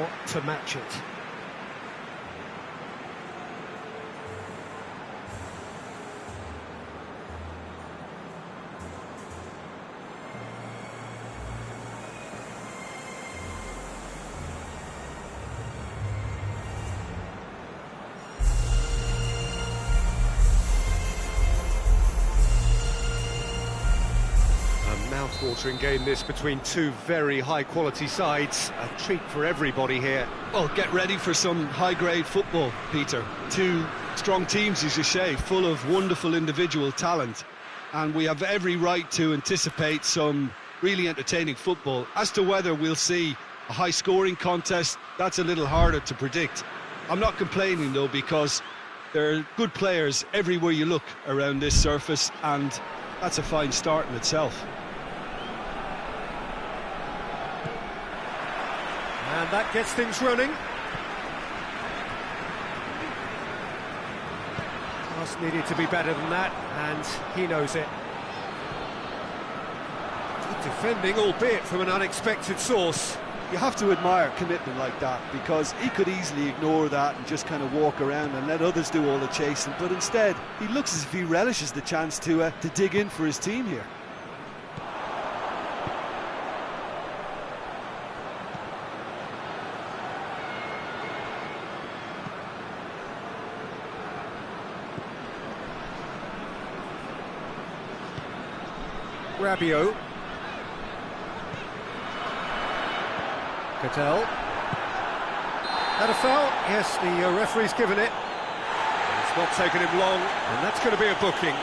now to match it. Mouth-watering game this between two very high-quality sides. A treat for everybody here. Well, get ready for some high-grade football, Peter. Two strong teams, as you say, full of wonderful individual talent. And we have every right to anticipate some really entertaining football. As to whether we'll see a high-scoring contest, that's a little harder to predict. I'm not complaining, though, because there are good players everywhere you look around this surface, and that's a fine start in itself. And that gets things running. Pass needed to be better than that, and he knows it. Good defending, albeit from an unexpected source. You have to admire commitment like that, because he could easily ignore that and just kind of walk around and let others do all the chasing, but instead he looks as if he relishes the chance to dig in for his team here. Rabiot. Cattell. That a foul? Yes, the referee's given it. It's not taken him long, and that's going to be a booking.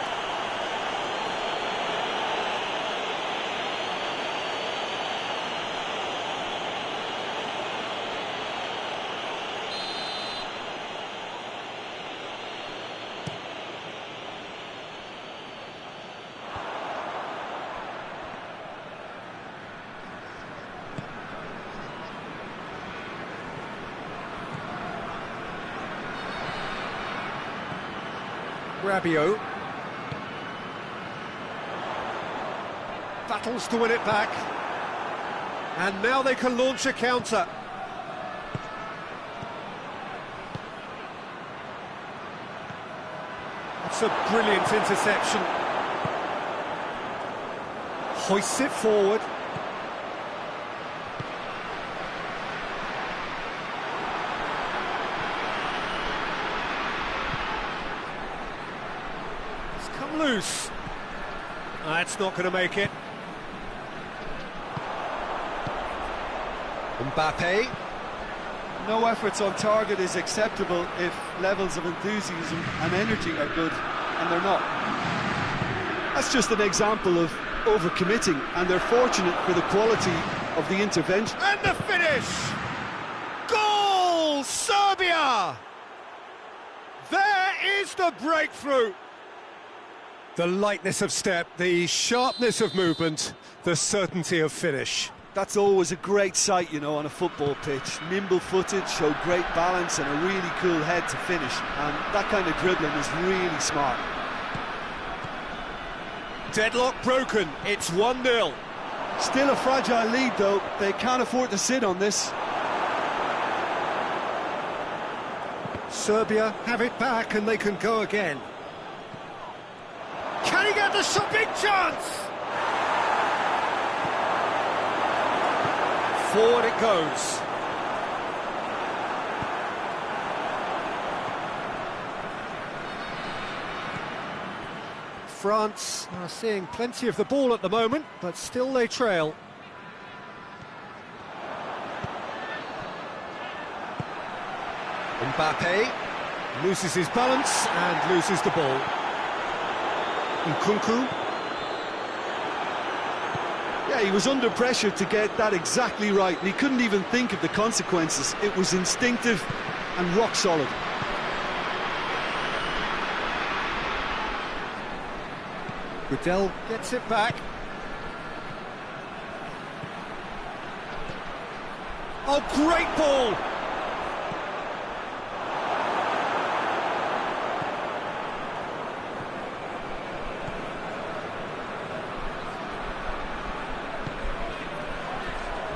Rabiot battles to win it back, and now they can launch a counter. That's a brilliant interception. Hoists it forward. Loose. That's not going to make it. Mbappe. No efforts on target is acceptable if levels of enthusiasm and energy are good, and they're not. That's just an example of overcommitting, and they're fortunate for the quality of the intervention. And the finish! Goal! Serbia! There is the breakthrough! The lightness of step, the sharpness of movement, the certainty of finish. That's always a great sight, you know, on a football pitch. Nimble-footed, show great balance and a really cool head to finish. And that kind of dribbling is really smart. Deadlock broken, it's 1-0. Still a fragile lead, though. They can't afford to sit on this. Serbia have it back and they can go again. Can he get the shot? Big chance! Forward it goes. France are seeing plenty of the ball at the moment, but still they trail. Mbappe loses his balance and loses the ball. Nkunku. Yeah, he was under pressure to get that exactly right, and he couldn't even think of the consequences. It was instinctive and rock solid. Goodell gets it back. Oh, great ball!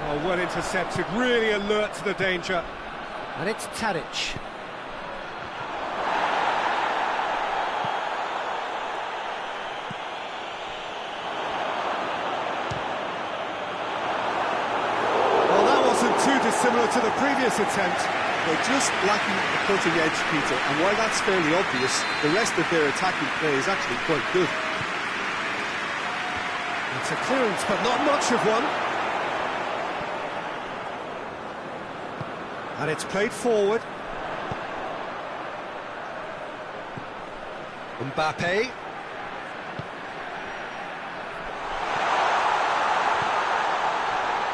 Oh, well well intercepted, really alert to the danger. And it's Tadic. Well, that wasn't too dissimilar to the previous attempt. They're just lacking the cutting edge, Peter, and while that's fairly obvious, the rest of their attacking play is actually quite good. It's a clearance, but not much of one. And it's played forward. Mbappe.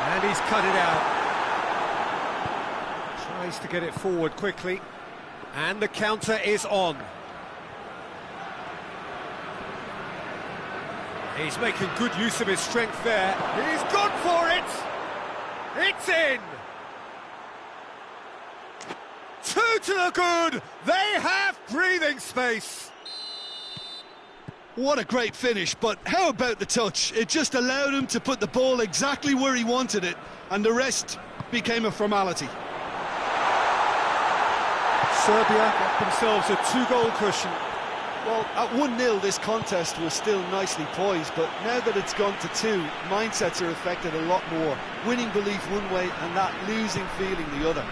And he's cut it out. Tries to get it forward quickly. And the counter is on. He's making good use of his strength there. He's gone for it! It's in! 2 to the good! They have breathing space! What a great finish, but how about the touch? It just allowed him to put the ball exactly where he wanted it, and the rest became a formality. Serbia got themselves a 2-goal cushion. Well, at 1-0 this contest was still nicely poised, but now that it's gone to 2, mindsets are affected a lot more. Winning belief one way and that losing feeling the other.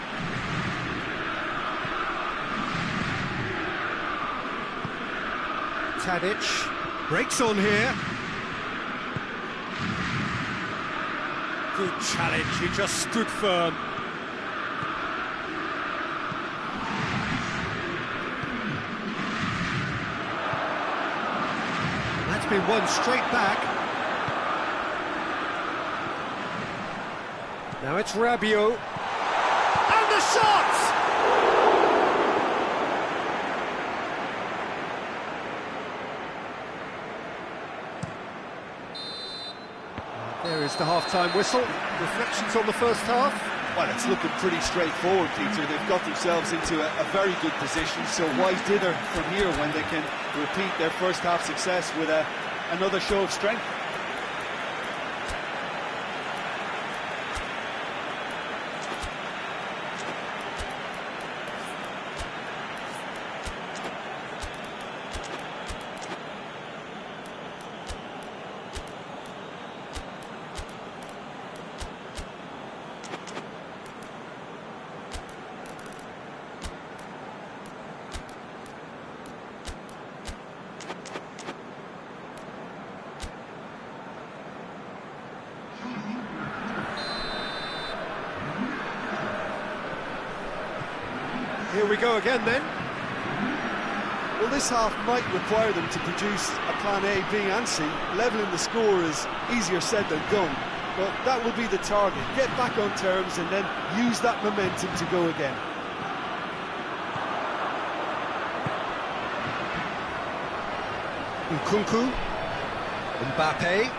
Tadic breaks on here. Good challenge, he just stood firm. That's been won straight back. Now it's Rabiot. And the shot! There is the half-time whistle. Reflections on the first half? Well, it's looking pretty straightforward, Peter. They've got themselves into a very good position, so why dither from here when they can repeat their first half success with another show of strength? Here we go again then. Well, this half might require them to produce a plan A, B and C. Levelling the score is easier said than done, but that will be the target. Get back on terms and then use that momentum to go again. Nkunku. Mbappe.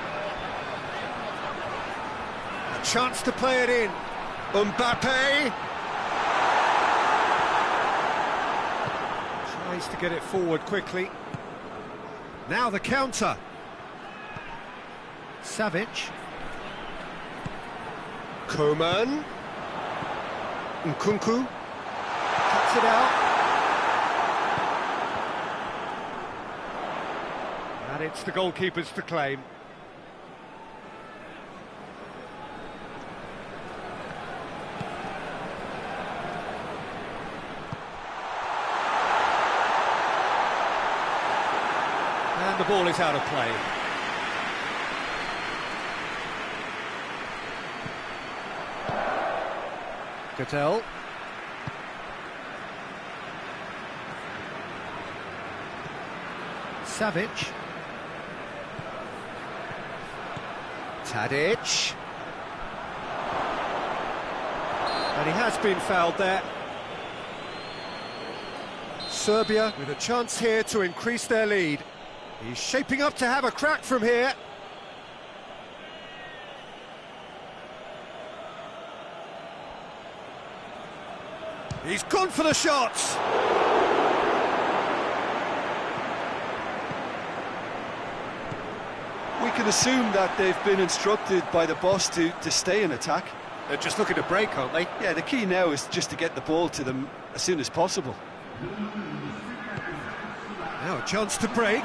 A chance to play it in. Mbappe. Tries to get it forward quickly. Now the counter. Savic. Coman. Nkunku. Cuts it out. And it's the goalkeepers to claim. And the ball is out of play. Cattell. Savic. Tadic. And he has been fouled there. Serbia with a chance here to increase their lead. He's shaping up to have a crack from here. He's gone for the shots. We can assume that they've been instructed by the boss to stay in attack. They're just looking to break, aren't they? Yeah, the key now is just to get the ball to them as soon as possible. Now a chance to break.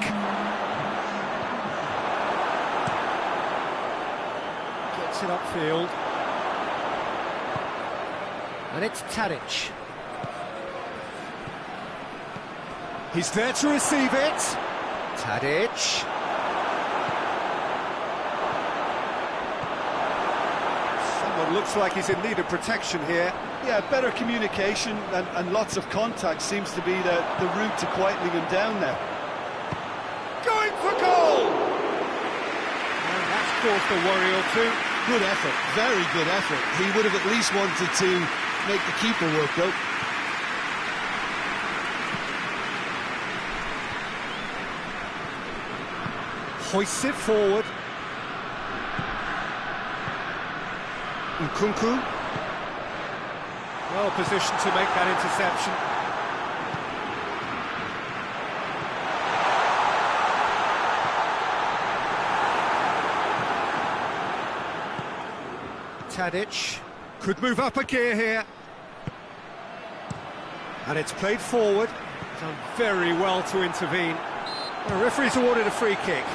Gets it upfield. And it's Tadic. He's there to receive it. Tadic. Someone looks like he's in need of protection here. Yeah, better communication and lots of contact seems to be the route to quietening him down now. Going for goal! And that's caused a worry or two. Good effort, very good effort. He would have at least wanted to make the keeper work, though. Hoists it forward. Nkunku. Well positioned to make that interception. Tadic. Could move up a gear here. And it's played forward. Done very well to intervene. The referee's awarded a free kick.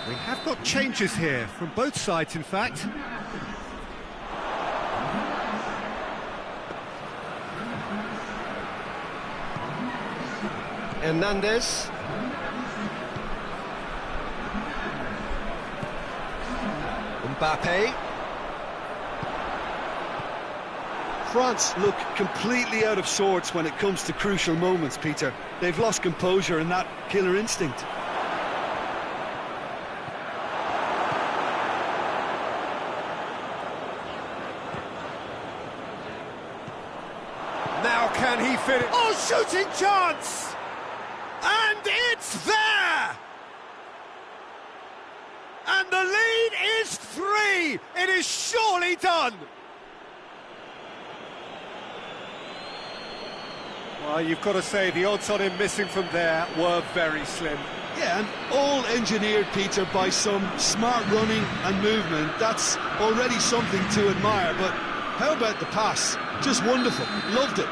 We have got changes here, from both sides in fact. Hernandez. Mbappe. France look completely out of sorts when it comes to crucial moments, Peter. They've lost composure and that killer instinct. Now can he finish? Oh, shooting chance! And it's there! And the lead is 3! It is surely done! Well, you've got to say, the odds on him missing from there were very slim. Yeah, and all engineered, Peter, by some smart running and movement. That's already something to admire, but how about the pass? Just wonderful. Loved it.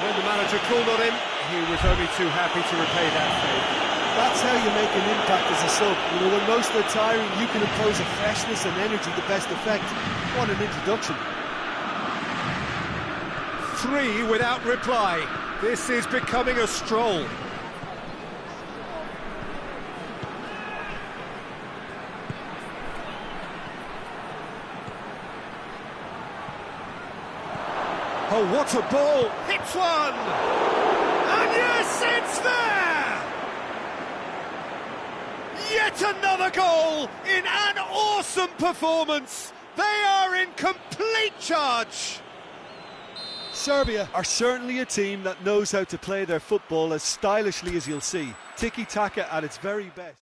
When the manager called on him, he was only too happy to repay that favour. That's how you make an impact as a sub. You know, when most are tiring, you can impose a freshness and energy to best effect. What an introduction. 3 without reply. This is becoming a stroll. Oh, what a ball! Hits one! And yes, it's there! Yet another goal in an awesome performance! They are in complete charge! Serbia are certainly a team that knows how to play their football as stylishly as you'll see. Tiki-taka at its very best.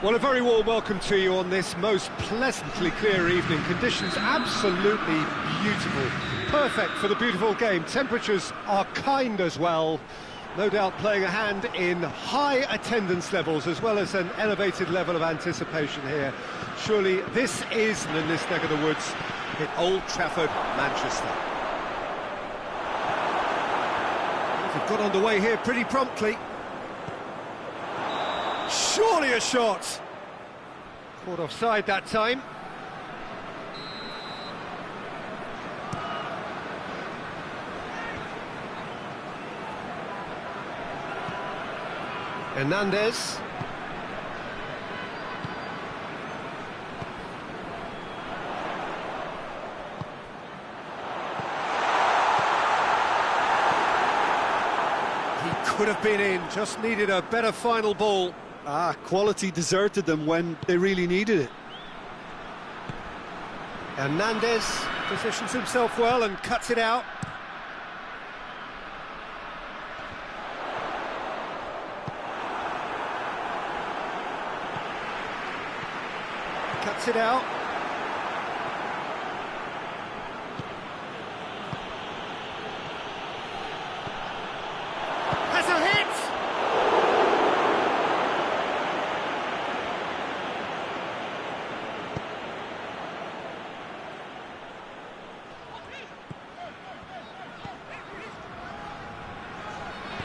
Well, a very warm welcome to you on this most pleasantly clear evening. Conditions absolutely beautiful. Perfect for the beautiful game. Temperatures are kind as well. No doubt playing a hand in high attendance levels as well as an elevated level of anticipation here. Surely this is in this neck of the woods at Old Trafford, Manchester. They've got underway here pretty promptly. Surely a shot! Caught offside that time. Hernandez. He could have been in, just needed a better final ball. Quality deserted them when they really needed it. Hernandez Positions himself well and cuts it out. Cuts it out. Has a hit!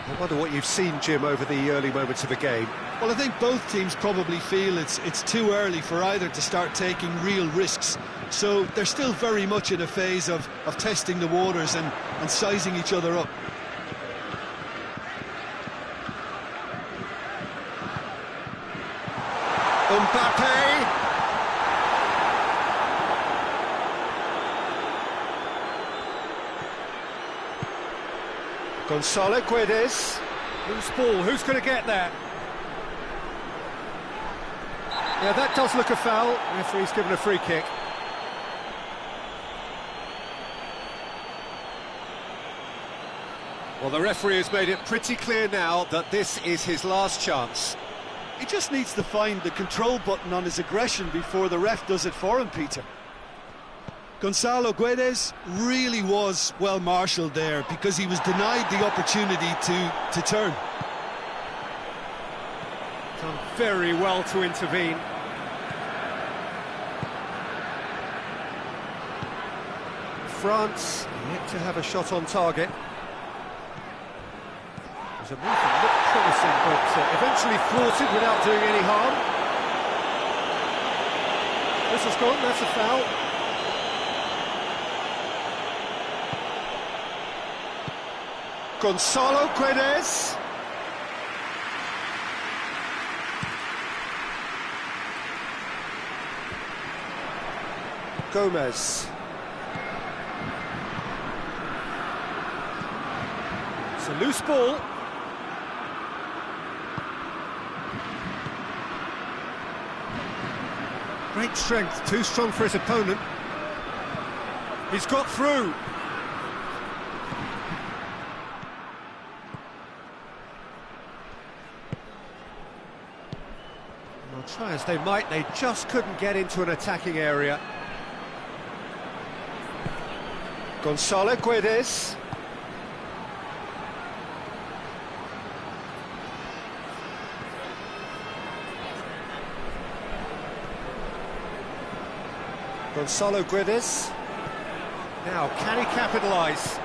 I wonder what you've seen, Jim, over the early moments of the game. Well, I think both teams probably feel it's too early for either to start taking real risks. So they're still very much in a phase of testing the waters and sizing each other up. Mbappe! Gonzalo Guedes. Loose ball, who's going to get that? Yeah, that does look a foul. The referee's given a free kick. Well, the referee has made it pretty clear now that this is his last chance. He just needs to find the control button on his aggression before the ref does it for him, Peter. Gonzalo Guedes really was well marshalled there because he was denied the opportunity to turn. Done very well to intervene. France yet to have a shot on target. There's a move that looked promising, but eventually thwarted without doing any harm. This has gone, that's a foul. Gonzalo Guedes. Gomez. It's a loose ball. Great strength, too strong for his opponent. He's got through. Well, try as they might, they just couldn't get into an attacking area. Gonzalo Guedes. Gonzalo Guedes. Now, can he capitalise?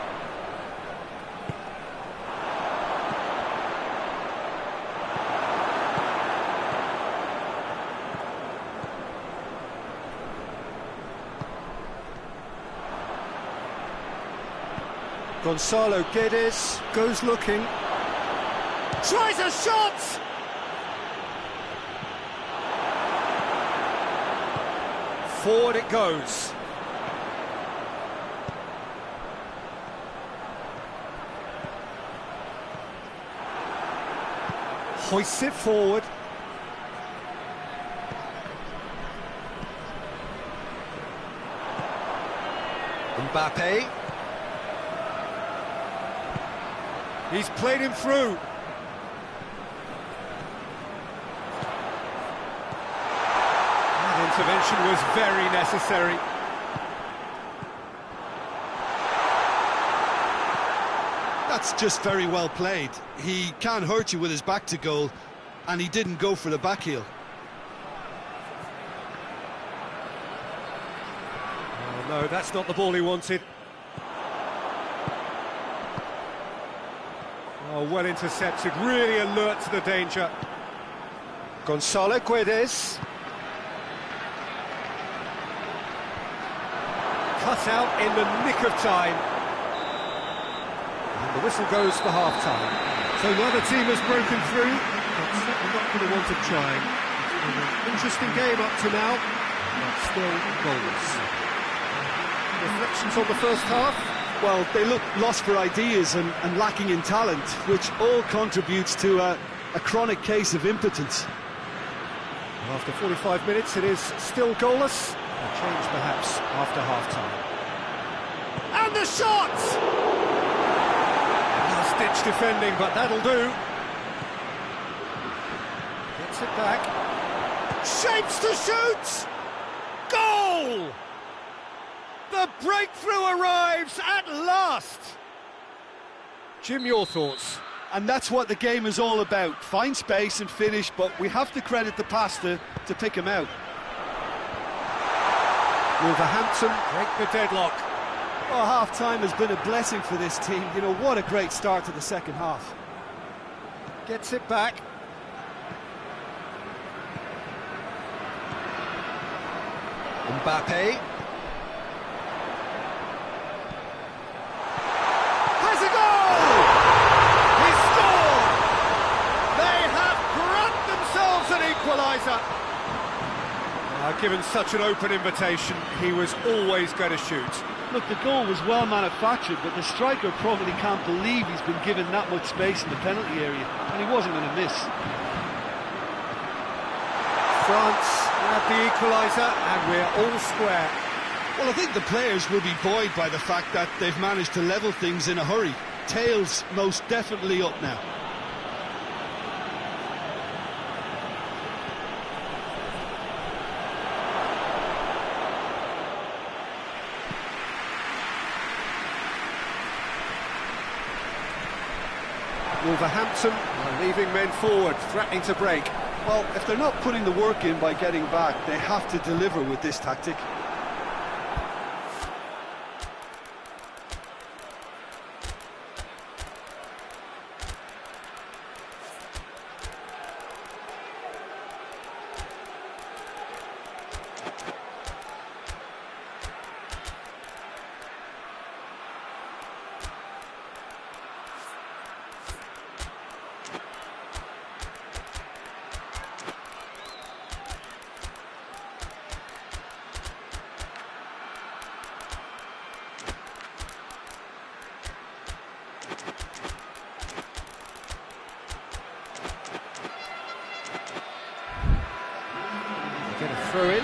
Gonzalo Guedes goes looking. Tries a shot! Forward it goes. Hoists it forward. Mbappe. He's played him through. intervention was very necessary. That's just very well played. He can't hurt you with his back to goal, and he didn't go for the back heel. Oh no, that's not the ball he wanted. Oh, well intercepted, really alert to the danger. Gonzalo Guedes. Cut out in the nick of time. And the whistle goes for half-time. So neither team has broken through, but certainly not going to want to try. It's been an interesting game up to now, but still goalless. Reflections on the first half? Well, they look lost for ideas and lacking in talent, which all contributes to a chronic case of impotence. After 45 minutes, it is still goalless. A change, perhaps, after half-time. And the shot! Last-ditch defending, but that'll do. Gets it back. Shapes to shoot! Goal! The breakthrough arrives at last! Jim, your thoughts? And that's what the game is all about. Find space and finish, but we have to credit the pass to pick him out. Wolverhampton break the deadlock. Oh, half-time has been a blessing for this team. You know, what a great start to the second half. Gets it back. Mbappe. Has a goal! He scored! They have grabbed themselves an equaliser. Given such an open invitation, he was always going to shoot. Look, the goal was well manufactured, but the striker probably can't believe he's been given that much space in the penalty area, and he wasn't going to miss. France have the equaliser, and we're all square. Well, I think the players will be buoyed by the fact that they've managed to level things in a hurry. Tails most definitely up now. Wolverhampton are leaving men forward, threatening to break. Well, if they're not putting the work in by getting back, they have to deliver with this tactic. Get a throw in.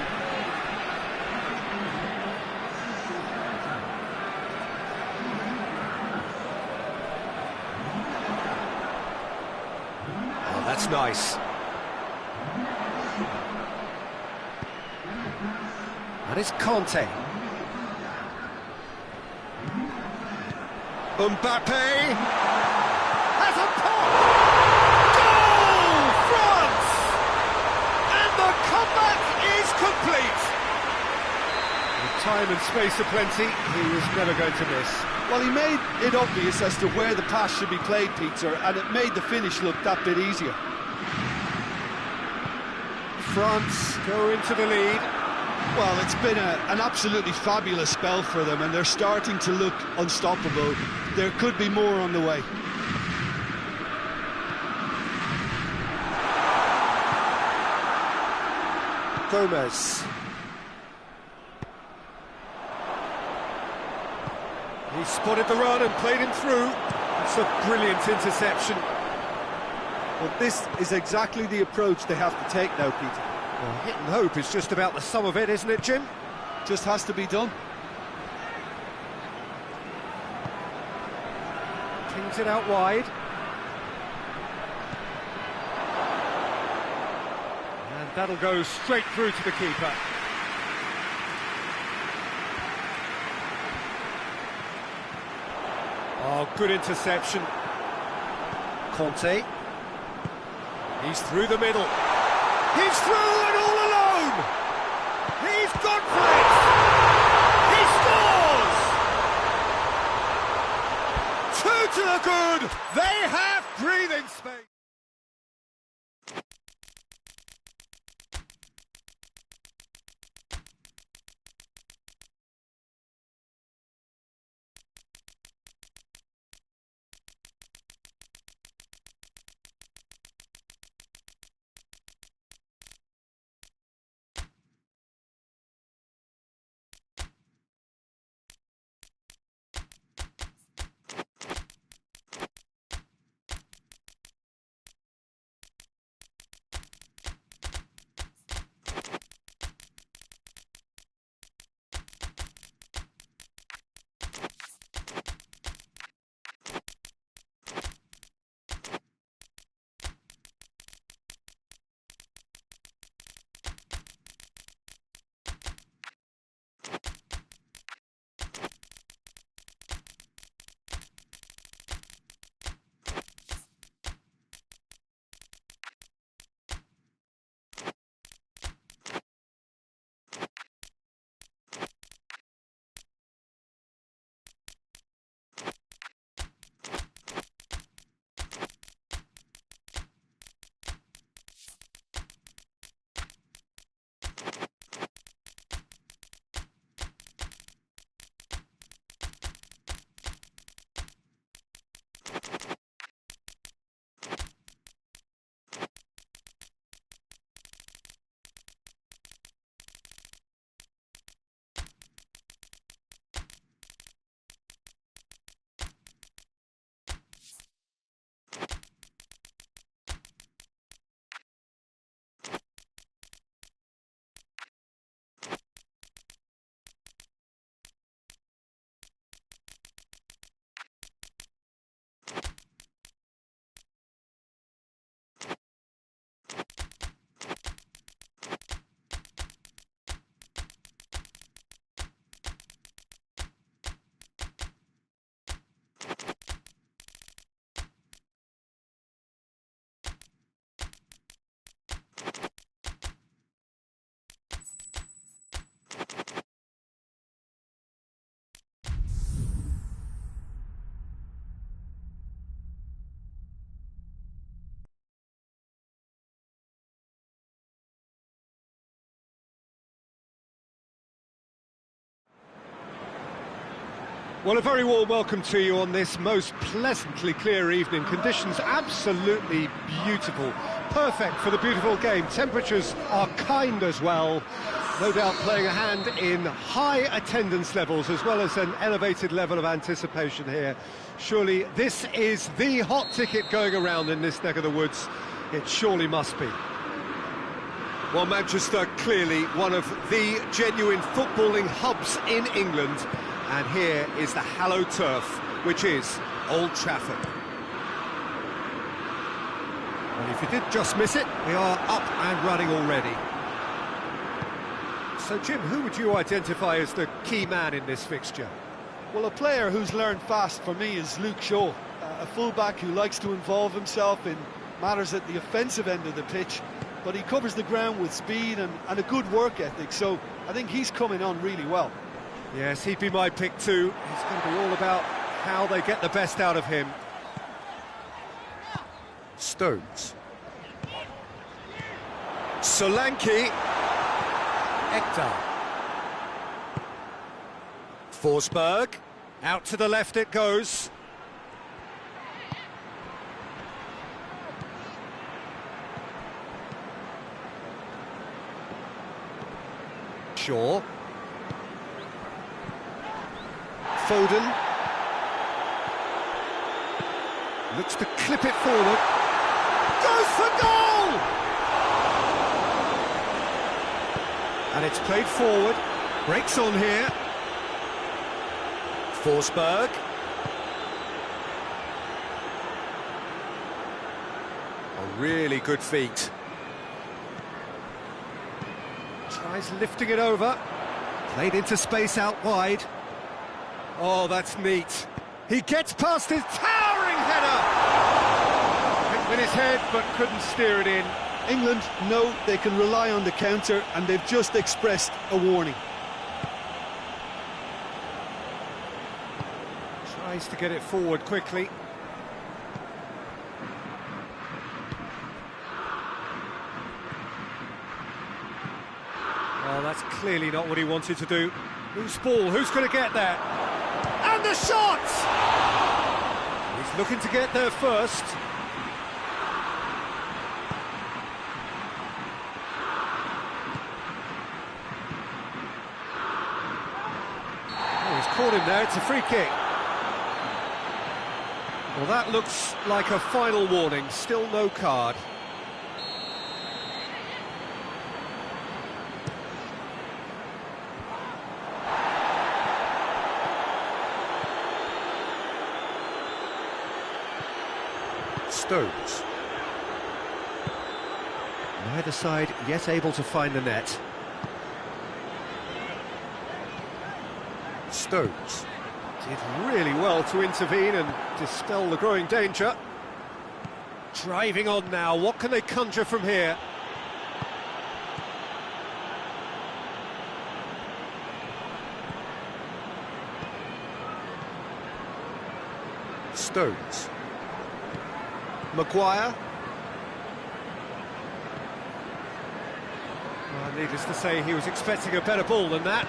Oh, that's nice. That is Conte. Mbappe has a pop! Goal! France! And the comeback is complete! With time and space aplenty, he was never going to miss. Well, he made it obvious as to where the pass should be played, Peter, and it made the finish look that bit easier. France go into the lead. Well, it's been an absolutely fabulous spell for them, and they're starting to look unstoppable. There could be more on the way. Gomez. He spotted the run and played him through. It's a brilliant interception. Well, this is exactly the approach they have to take now, Peter. Well, hit and hope is just about the sum of it, isn't it, Jim? Just has to be done. Pings it out wide. And that'll go straight through to the keeper. Oh, good interception. Conte. He's through the middle. He's through and all alone! He's gone for it! He scores! 2 to the good! They have breathing space! Well, a very warm welcome to you on this most pleasantly clear evening. Conditions absolutely beautiful. Perfect for the beautiful game. Temperatures are kind as well. No doubt playing a hand in high attendance levels as well as an elevated level of anticipation here. Surely this is the hot ticket going around in this neck of the woods. It surely must be. Well, Manchester, clearly one of the genuine footballing hubs in England. And here is the hallowed turf, which is Old Trafford. Well, if you did just miss it, we are up and running already. So, Jim, who would you identify as the key man in this fixture? Well, a player who's learned fast for me is Luke Shaw, a fullback who likes to involve himself in matters at the offensive end of the pitch, but he covers the ground with speed and a good work ethic, so I think he's coming on really well. Yes, he'd be my pick too. It's going to be all about how they get the best out of him. Stones. Solanke. Ekdal. Forsberg. Out to the left it goes. Shaw. Foden looks to clip it forward, goes for goal! And it's played forward, breaks on here. Forsberg. A really good feat. Tries lifting it over, played into space out wide. Oh, that's neat. He gets past his towering header! Hit with his head, but couldn't steer it in. England know they can rely on the counter, and they've just expressed a warning. Tries to get it forward quickly. Well, that's clearly not what he wanted to do. Loose ball, who's going to get there? And the shot! He's looking to get there first. Oh, he's caught him there, it's a free kick. Well, that looks like a final warning, still no card. Stones. Neither side yet able to find the net. Stones. Did really well to intervene and dispel the growing danger. Driving on now, what can they conjure from here? Stones. Maguire. Well, needless to say, he was expecting a better ball than that.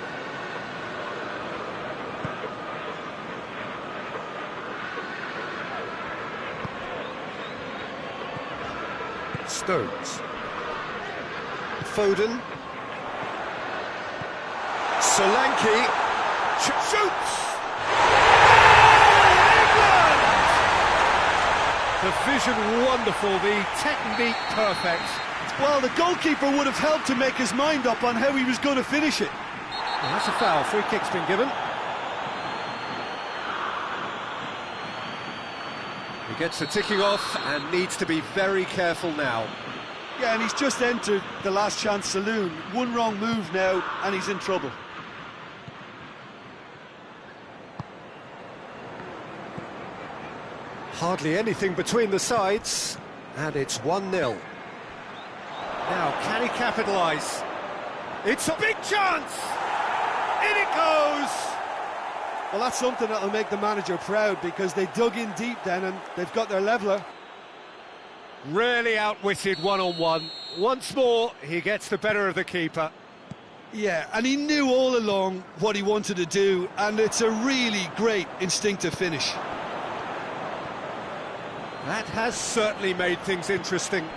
Stones. Foden. Solanke. Shoots! The vision wonderful, the technique perfect. Well, the goalkeeper would have helped to make his mind up on how he was going to finish it. Well, that's a foul, free kick's been given. He gets the ticking off and needs to be very careful now. Yeah, and he's just entered the last chance saloon. One wrong move now, and he's in trouble. Hardly anything between the sides, and it's 1-0. Now, can he capitalise? It's a big chance! In it goes! Well, that's something that'll make the manager proud, because they dug in deep then, and they've got their leveller. Really outwitted one-on-one. Once more, he gets the better of the keeper. Yeah, and he knew all along what he wanted to do, and it's a really great instinctive finish. That has certainly made things interesting.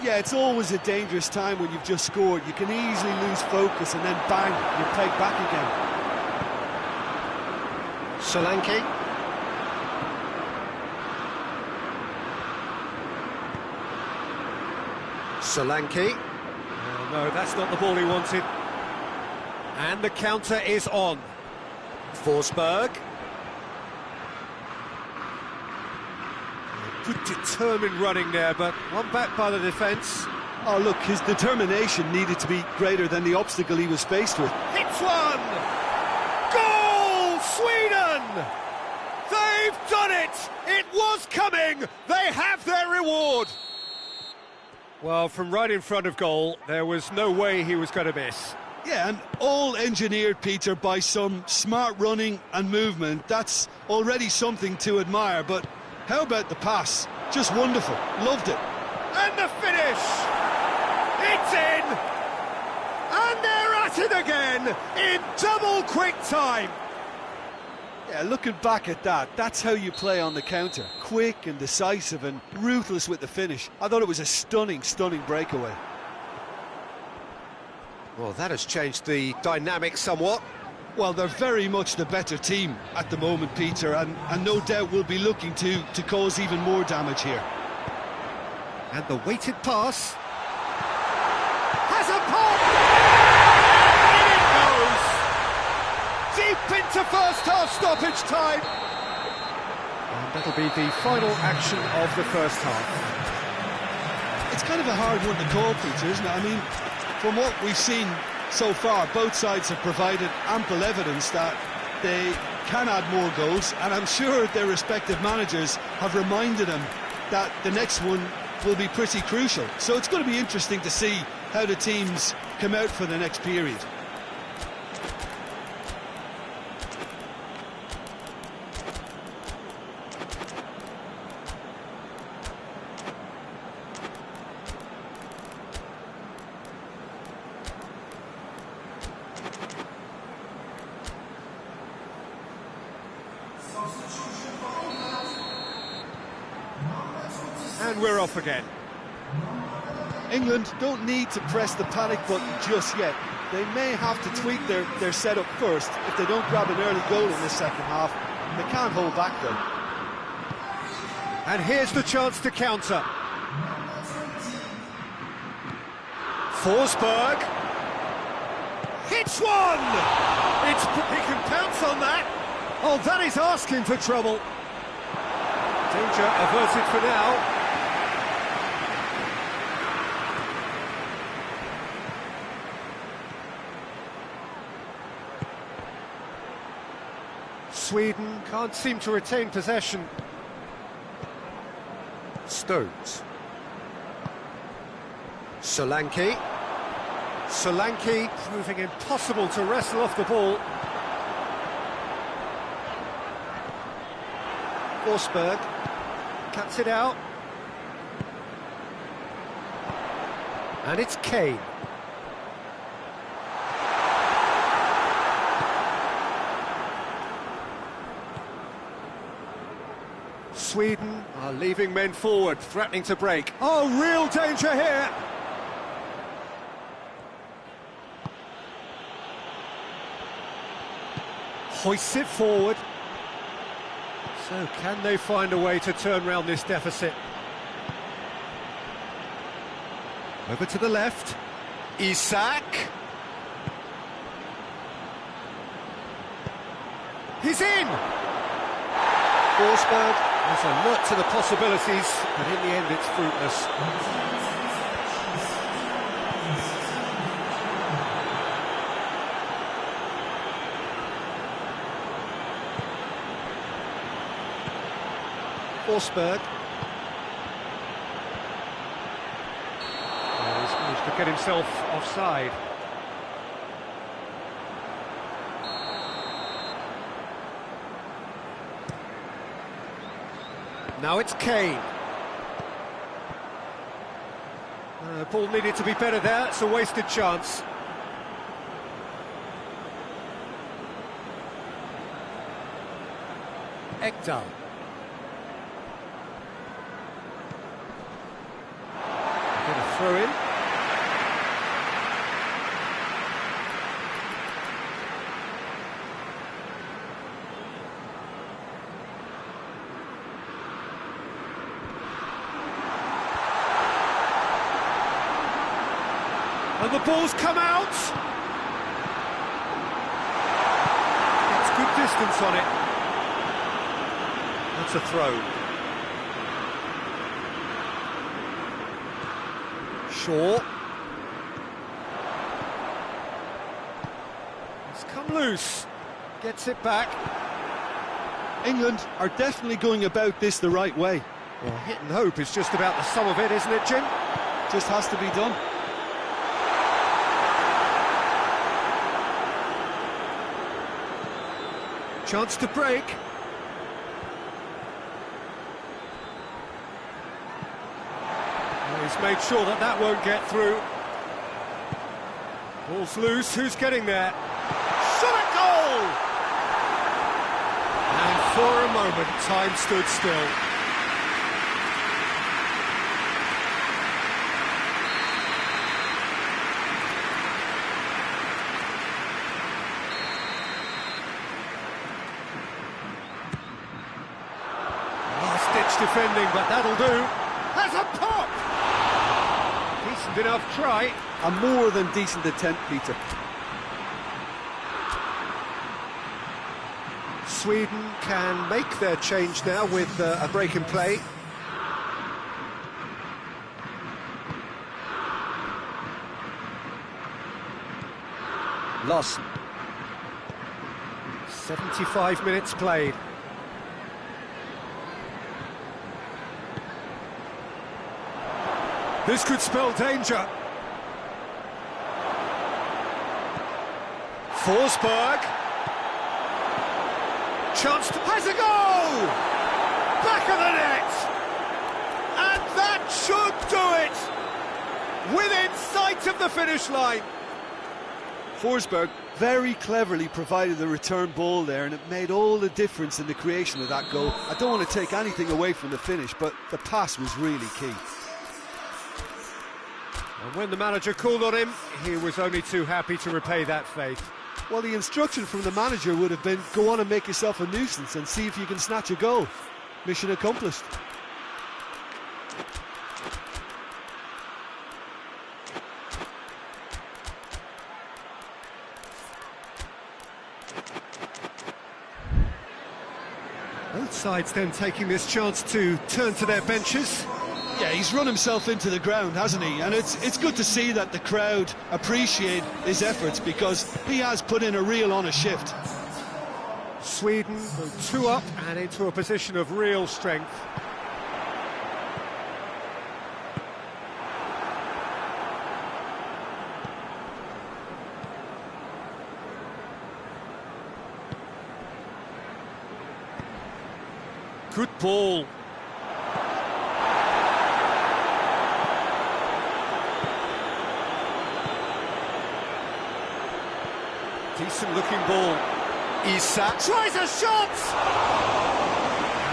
Yeah, it's always a dangerous time when you've just scored. You can easily lose focus and then bang, you're pegged back again. Solanke. Solanke. Oh, no, that's not the ball he wanted. And the counter is on. Forsberg. Good determined running there, but one back by the defence. Oh, look, his determination needed to be greater than the obstacle he was faced with. Hits one! Goal! Sweden! They've done it! It was coming! They have their reward! Well, from right in front of goal, there was no way he was going to miss. Yeah, and all engineered, Peter, by some smart running and movement. That's already something to admire, but how about the pass? Just wonderful. Loved it. And the finish! It's in! And they're at it again in double quick time! Yeah, looking back at that, that's how you play on the counter. Quick and decisive and ruthless with the finish. I thought it was a stunning, stunning breakaway. Well, that has changed the dynamic somewhat. Well, they're very much the better team at the moment, Peter, and no doubt will be looking to cause even more damage here. And the weighted pass has a pop! In it goes! Deep into first half stoppage time! And that'll be the final action of the first half. It's kind of a hard one to call, Peter, isn't it? I mean, from what we've seen so far, both sides have provided ample evidence that they can add more goals, and I'm sure their respective managers have reminded them that the next one will be pretty crucial. So it's going to be interesting to see how the teams come out for the next period. And we're off again. England don't need to press the panic button just yet. They may have to tweak their setup first if they don't grab an early goal in this second half. They can't hold back though. And here's the chance to counter. Forsberg. Hits one! He can pounce on that. Oh, that is asking for trouble. Danger averted for now. Sweden can't seem to retain possession. Stones. Solanke. Solanke proving impossible to wrestle off the ball. Forsberg cuts it out. And it's Kane. Sweden are leaving men forward, threatening to break. Oh, real danger here! Hoists it forward. So, can they find a way to turn round this deficit? Over to the left. Isak. He's in! Forsberg. There's a lot to the possibilities, but in the end it's fruitless. Forsberg. He's managed to get himself offside. Now it's Kane. Ball needed to be better there, it's a wasted chance. Ekdal. Get a throw in. And the ball's come out. It's good distance on it. That's a throw. Shaw. It's come loose. Gets it back. England are definitely going about this the right way. Well, hit and hope is just about the sum of it, isn't it, Jim? Just has to be done. Chance to break. Well, he's made sure that that won't get through. Ball's loose, who's getting there? Shot at goal! And for a moment, time stood still. Defending, but that'll do. Has a pop! Decent enough try. A more than decent attempt, Peter. Sweden can make their change now with a break in play. Lawson. 75 minutes played. This could spell danger. Forsberg. Chance to... has a goal! Back of the net! And that should do it! Within sight of the finish line. Forsberg very cleverly provided the return ball there, and it made all the difference in the creation of that goal. I don't want to take anything away from the finish, but the pass was really key. And when the manager called on him, he was only too happy to repay that faith. Well, the instruction from the manager would have been, go on and make yourself a nuisance and see if you can snatch a goal. Mission accomplished. Both sides then taking this chance to turn to their benches. Yeah, he's run himself into the ground, hasn't he? And it's good to see that the crowd appreciate his efforts, because he has put in a real honest shift. Sweden go 2 up and into a position of real strength. Good ball. Decent looking ball. Isak tries a shot!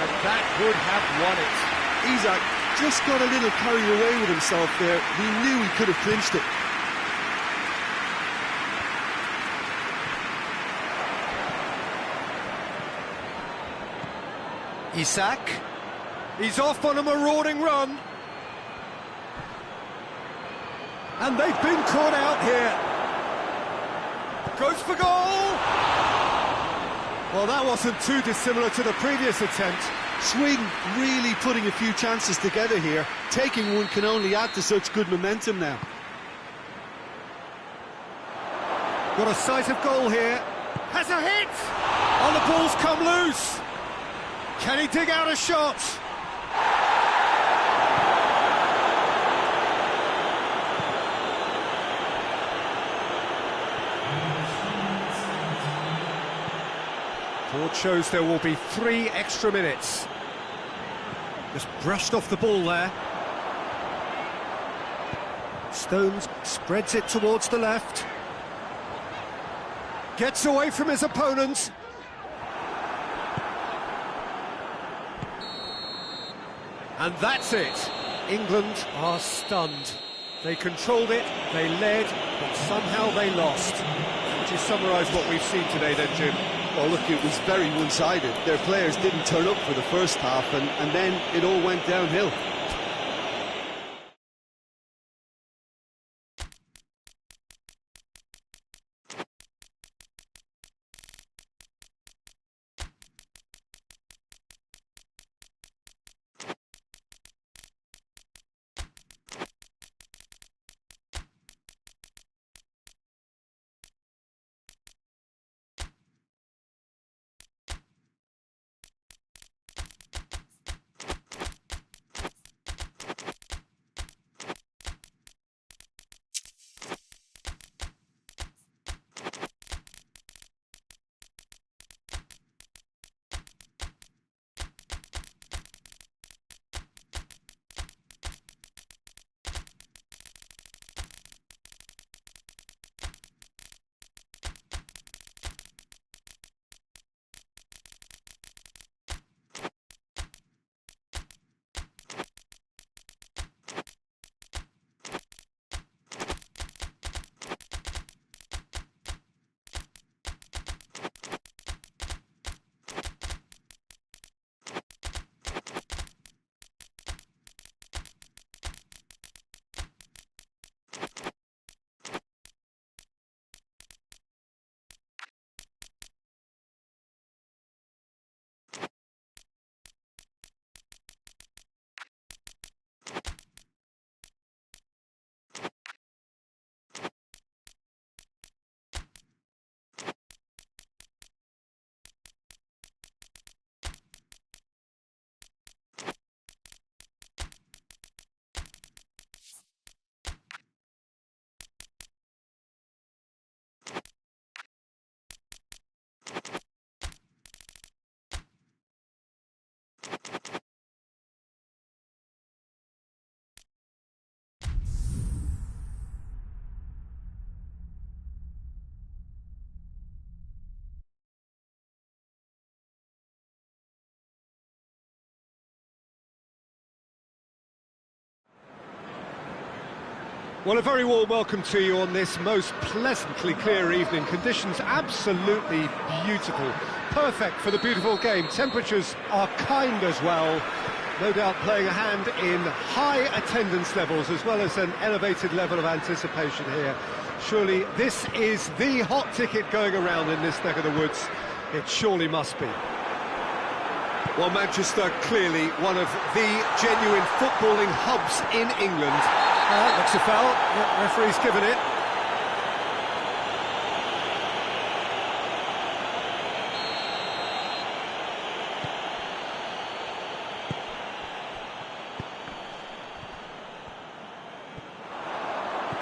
And that would have won it. Isak just got a little carried away with himself there. He knew he could have clinched it. Isak. He's off on a marauding run. And they've been caught out here. Goes for goal! Well, that wasn't too dissimilar to the previous attempt. Sweden really putting a few chances together here. Taking one can only add to such good momentum now. Got a sight of goal here. Has a hit! Oh, the ball's come loose. Can he dig out a shot? Board shows there will be 3 extra minutes. Just brushed off the ball there. Stones spreads it towards the left. Gets away from his opponent. And that's it. England are stunned. They controlled it, they led, but somehow they lost. Would you summarise what we've seen today then, Jim? Well, look, it was very one-sided. Their players didn't turn up for the first half, and then it all went downhill. Well, a very warm welcome to you on this most pleasantly clear evening. Conditions absolutely beautiful. Perfect for the beautiful game. Temperatures are kind as well. No doubt playing a hand in high attendance levels as well as an elevated level of anticipation here. Surely this is the hot ticket going around in this neck of the woods. It surely must be. Well, Manchester, clearly one of the genuine footballing hubs in England. Looks a foul. Yeah, referee's given it.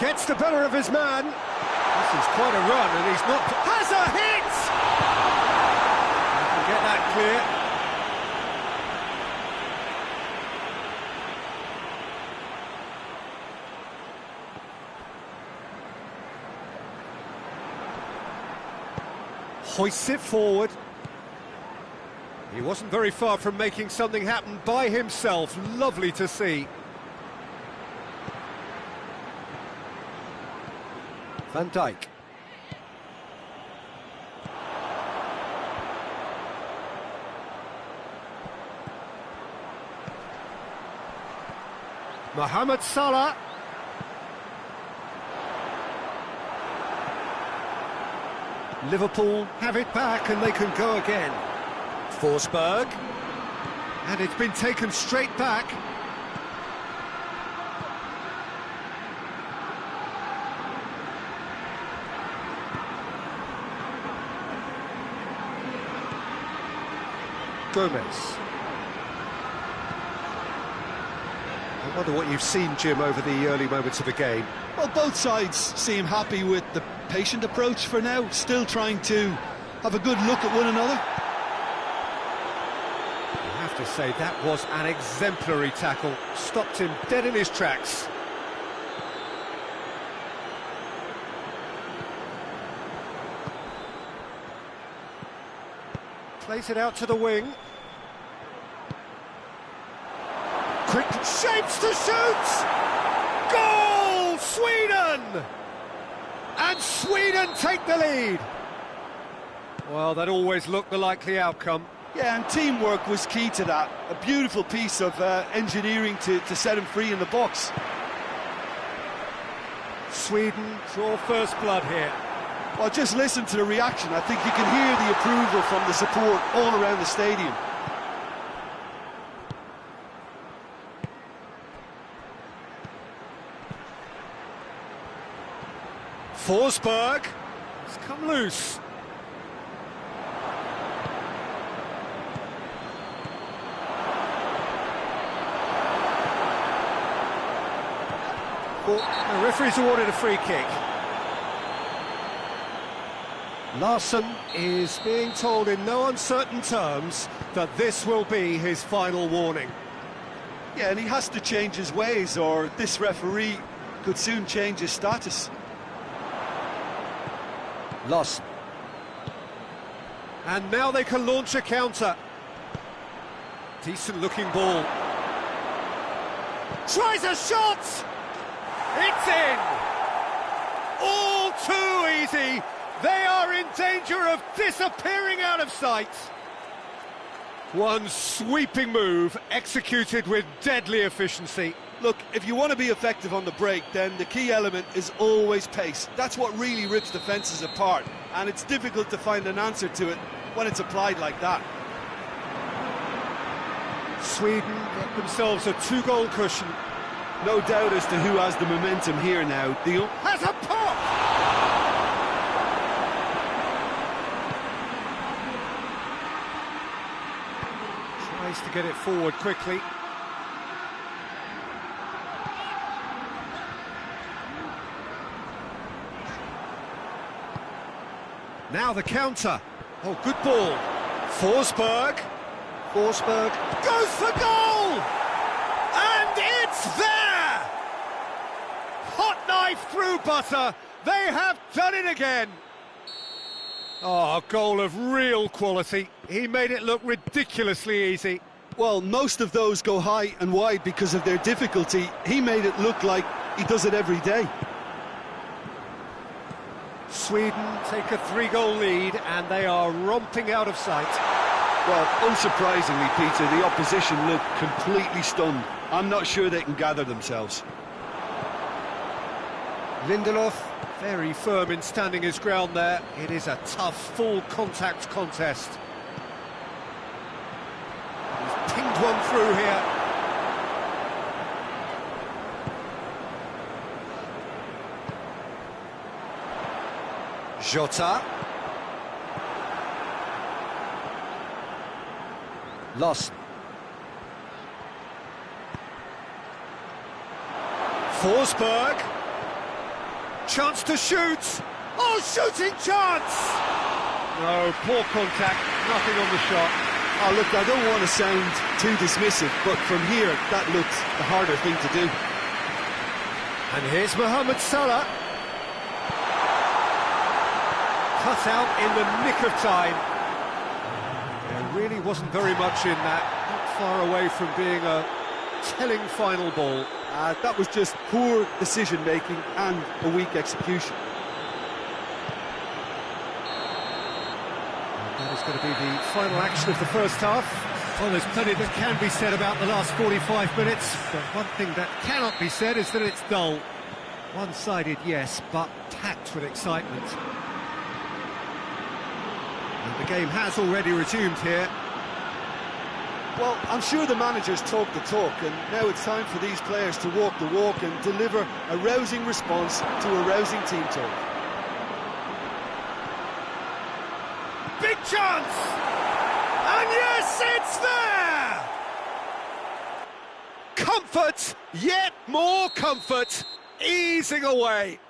Gets the better of his man. This is quite a run, and he's not... Has a hit! You can get that clear. Hoists it forward. He wasn't very far from making something happen by himself. Lovely to see. Van Dijk. Mohamed Salah. Liverpool have it back and they can go again. Forsberg. And it's been taken straight back. Gomez. I wonder what you've seen, Jim, over the early moments of the game. Well, both sides seem happy with the patient approach for now, still trying to have a good look at one another. I have to say, that was an exemplary tackle. Stopped him dead in his tracks. Plays it out to the wing. Quick shapes to shoot! Goal! Sweden! And Sweden take the lead. Well, that always looked the likely outcome. Yeah, and teamwork was key to that. A beautiful piece of engineering to set him free in the box. Sweden draw first blood here. Well, just listen to the reaction. I think you can hear the approval from the support all around the stadium. Forsberg. It's come loose. Well, the referee's awarded a free kick. Larson is being told in no uncertain terms that this will be his final warning. Yeah, and he has to change his ways, or this referee could soon change his status. Larson. And now they can launch a counter. Decent looking ball. Tries a shot! It's in! All too easy! They are in danger of disappearing out of sight. One sweeping move executed with deadly efficiency. Look, if you want to be effective on the break, then the key element is always pace. That's what really rips defences apart, and it's difficult to find an answer to it when it's applied like that. Sweden get themselves a 2-goal cushion. No doubt as to who has the momentum here now. Deal Has a pop! Tries to get it forward quickly. Now the counter. Oh, good ball. Forsberg. Forsberg goes for goal! And it's there! Hot knife through butter. They have done it again. Oh, a goal of real quality. He made it look ridiculously easy. Well, most of those go high and wide because of their difficulty. He made it look like he does it every day. Sweden take a 3-goal lead and they are romping out of sight. Well, unsurprisingly, Peter, the opposition look completely stunned. I'm not sure they can gather themselves. Lindelof, very firm in standing his ground there. It is a tough, full-contact contest. He's pinged one through here. Jota. Lost. Forsberg. Chance to shoot. Oh, shooting chance! No, poor contact, nothing on the shot. Oh, look, I don't want to sound too dismissive, but from here, that looks the harder thing to do. And here's Mohamed Salah. Cut out in the nick of time. There really wasn't very much in that, not far away from being a telling final ball. That was just poor decision-making and a weak execution. And that is going to be the final action of the first half. Well, there's plenty that can be said about the last 45 minutes, but one thing that cannot be said is that it's dull. One-sided, yes, but packed with excitement. And the game has already resumed here. Well, I'm sure the managers talk the talk, and now it's time for these players to walk the walk and deliver a rousing response to a rousing team talk. Big chance! And yes, it's there! Comfort, yet more comfort, easing away.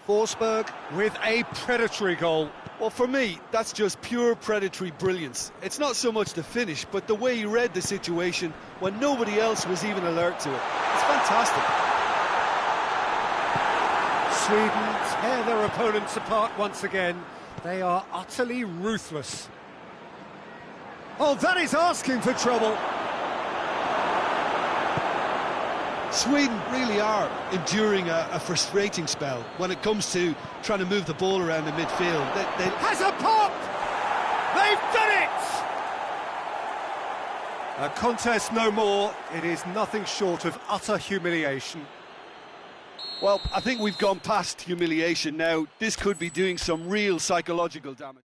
Forsberg with a predatory goal. Well, for me, that's just pure predatory brilliance. It's not so much the finish, but the way he read the situation when nobody else was even alert to it. It's fantastic. Sweden tear their opponents apart once again. They are utterly ruthless. Oh, that is asking for trouble. Sweden really are enduring a frustrating spell when it comes to trying to move the ball around the midfield. They Has a pop! They've done it! A contest no more. It is nothing short of utter humiliation. Well, I think we've gone past humiliation now. This could be doing some real psychological damage.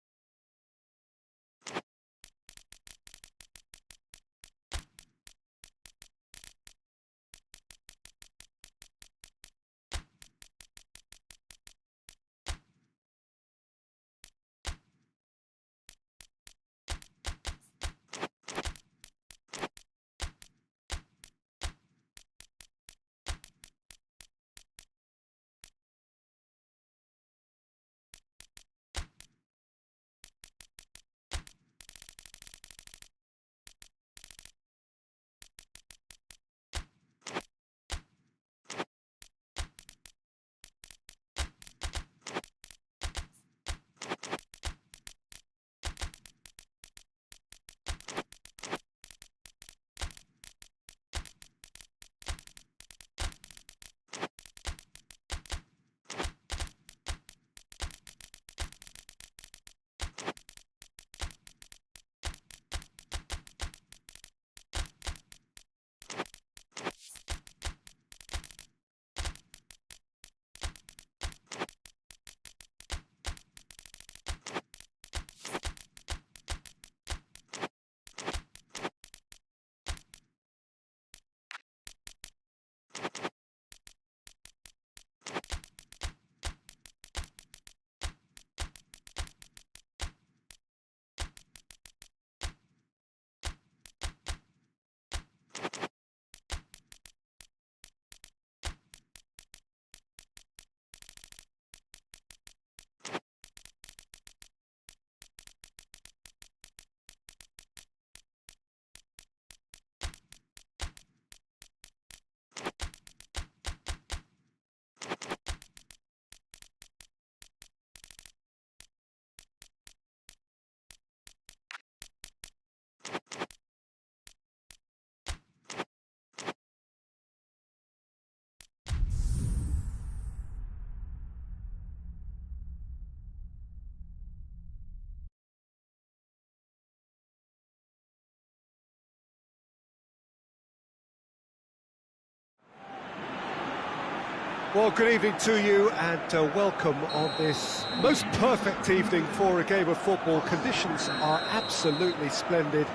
Well, good evening to you and welcome on this most perfect evening for a game of football. Conditions are absolutely splendid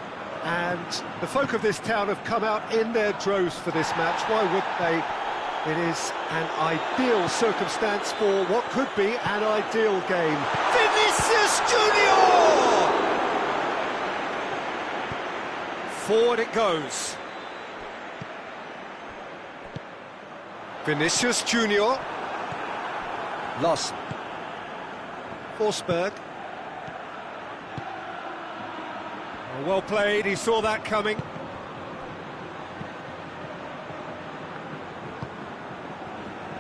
and the folk of this town have come out in their droves for this match. Why would they? It is an ideal circumstance for what could be an ideal game. Vinicius Junior! Forward it goes. Vinicius Junior. Lawson. Forsberg. Oh, well played, he saw that coming.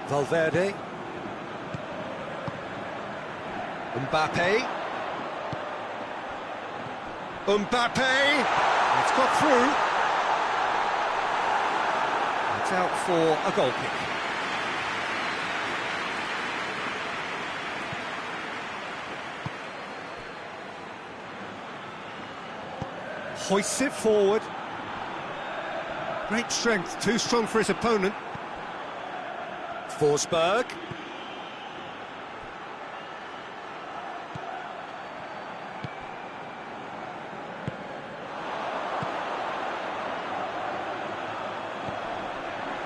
Valverde. Mbappe. Mbappe. It's got through. It's out for a goal kick. Hoists it forward. Great strength, too strong for his opponent. Forsberg.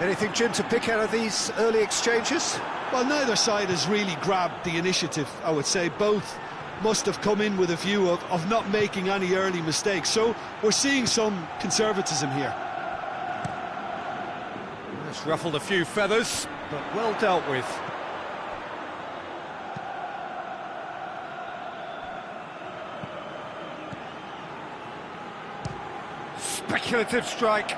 Anything, Jim, to pick out of these early exchanges? Well, neither side has really grabbed the initiative, I would say. Both must have come in with a view of not making any early mistakes. So we're seeing some conservatism here. It's ruffled a few feathers, but well dealt with. Speculative strike.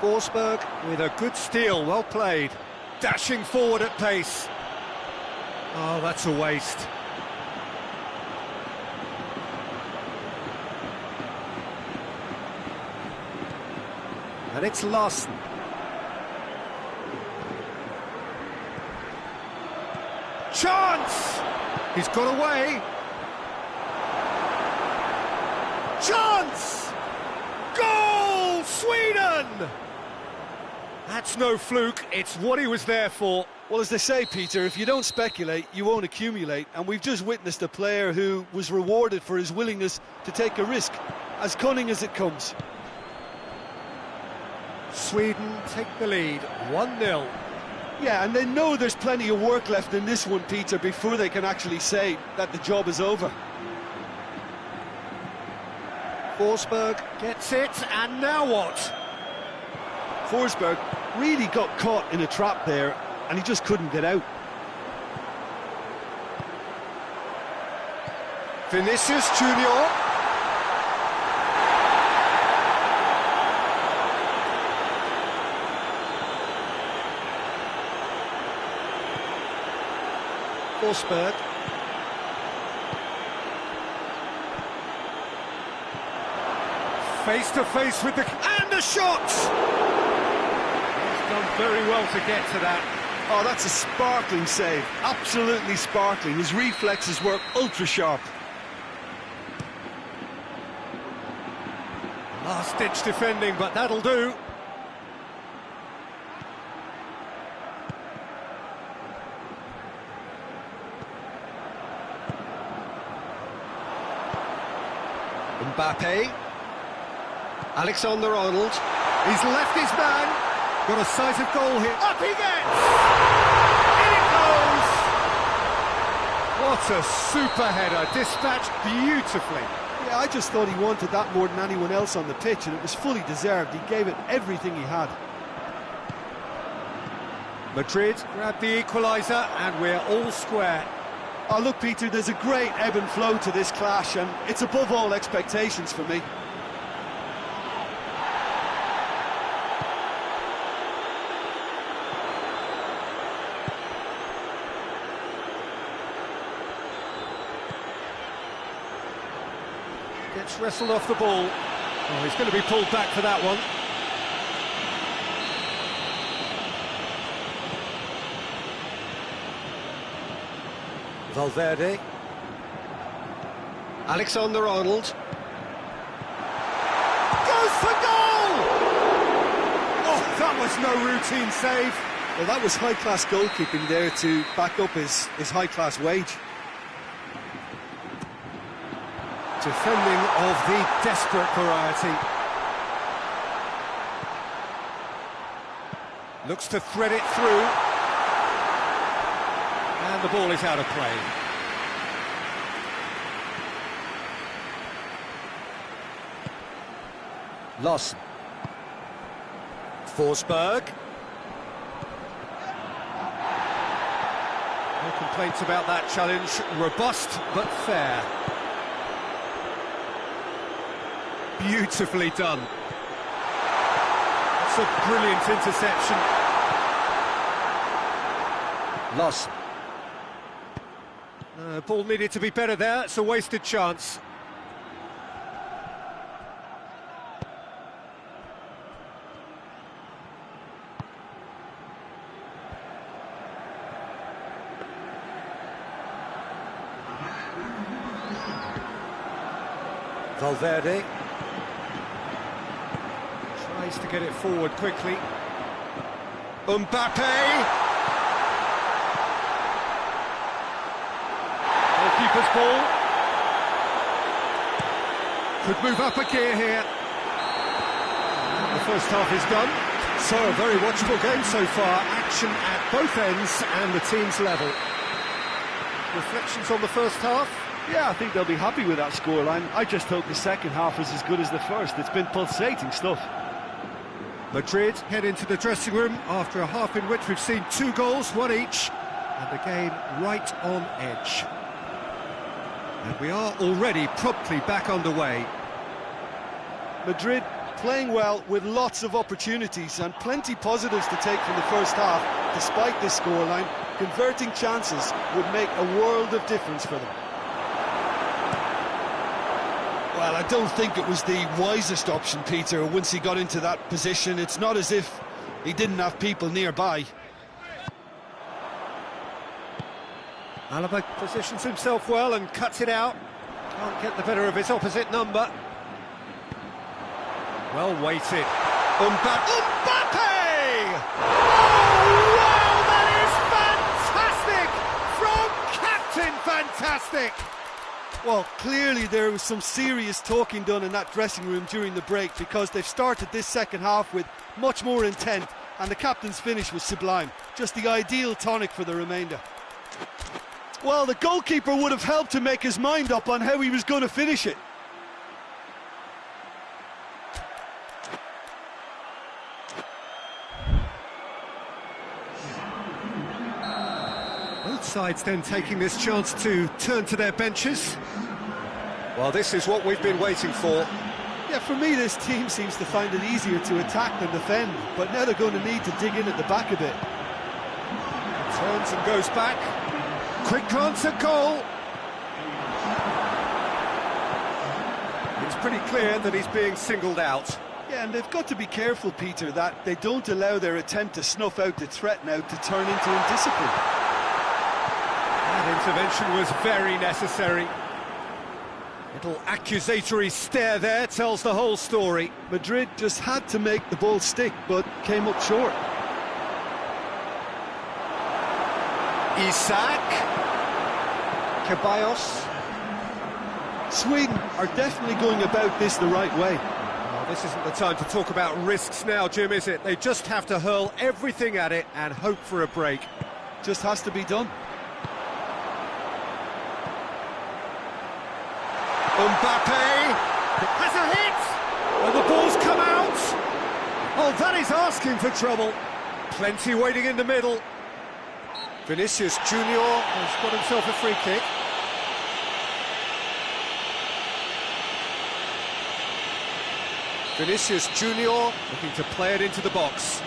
Forsberg with a good steal, well played. Dashing forward at pace. Oh, that's a waste. And it's Lawson. Chance! He's got away. Chance! Goal! Sweden! That's no fluke, it's what he was there for. Well, as they say, Peter, if you don't speculate, you won't accumulate. And we've just witnessed a player who was rewarded for his willingness to take a risk, as cunning as it comes. Sweden take the lead, 1-0. Yeah, and they know there's plenty of work left in this one, Peter, before they can actually say that the job is over. Forsberg gets it, and now what? Forsberg really got caught in a trap there, and he just couldn't get out. Vinicius Junior. Forsberg. Face to face with the... and a shot! He's done very well to get to that. Oh, that's a sparkling save. Absolutely sparkling. His reflexes were ultra-sharp. Last-ditch defending, but that'll do. Mbappe. Alexander-Arnold. He's left his man. Got a sight of goal here. Up he gets! In it goes! What a super header, dispatched beautifully. Yeah, I just thought he wanted that more than anyone else on the pitch, and it was fully deserved. He gave it everything he had. Madrid grabbed the equaliser, and we're all square. Oh, look, Peter, there's a great ebb and flow to this clash, and it's above all expectations for me. Gets wrestled off the ball. Oh, he's going to be pulled back for that one. Valverde. Alexander-Arnold. Goes for goal! Oh, that was no routine save. Well, that was high-class goalkeeping there to back up his high-class wage. Defending of the desperate variety. Looks to thread it through. And the ball is out of play. Lawson. Forsberg. No complaints about that challenge. Robust but fair. Beautifully done. That's a brilliant interception. Lawson. Ball needed to be better there. It's a wasted chance. Valverde tries to get it forward quickly. Mbappe! Goalkeeper's ball. Could move up a gear here. The first half is done. So a very watchable game so far. Action at both ends and the team's level. Reflections on the first half? Yeah, I think they'll be happy with that scoreline. I just hope the second half is as good as the first. It's been pulsating stuff. Madrid head into the dressing room after a half in which we've seen 2 goals, 1 each, and the game right on edge. And we are already promptly back underway. Madrid playing well with lots of opportunities and plenty positives to take from the first half. Despite this scoreline, converting chances would make a world of difference for them. Well, I don't think it was the wisest option, Peter, once he got into that position. It's not as if he didn't have people nearby. Alaba positions himself well and cuts it out. Can't get the better of his opposite number. Well weighted. Mbappe! Oh, wow, that is fantastic! From Captain Fantastic! Well, clearly there was some serious talking done in that dressing room during the break, because they've started this second half with much more intent, and the captain's finish was sublime. Just the ideal tonic for the remainder. Well, the goalkeeper would have helped to make his mind up on how he was going to finish it. Both sides then taking this chance to turn to their benches. Well, this is what we've been waiting for. Yeah, for me, this team seems to find it easier to attack than defend, but now they're going to need to dig in at the back a bit. Turns and goes back. Quick glance at goal. It's pretty clear that he's being singled out. Yeah, and they've got to be careful, Peter, that they don't allow their attempt to snuff out the threat now to turn into indiscipline. That intervention was very necessary. Little accusatory stare there tells the whole story. Madrid just had to make the ball stick, but came up short. Isak. Ceballos. Sweden are definitely going about this the right way. Oh, this isn't the time to talk about risks now, Jim, is it? They just have to hurl everything at it and hope for a break. Just has to be done. Mbappe has a hit, and the ball's come out. Oh, that is asking for trouble. Plenty waiting in the middle. Vinicius Junior has got himself a free kick. Vinicius Junior looking to play it into the box.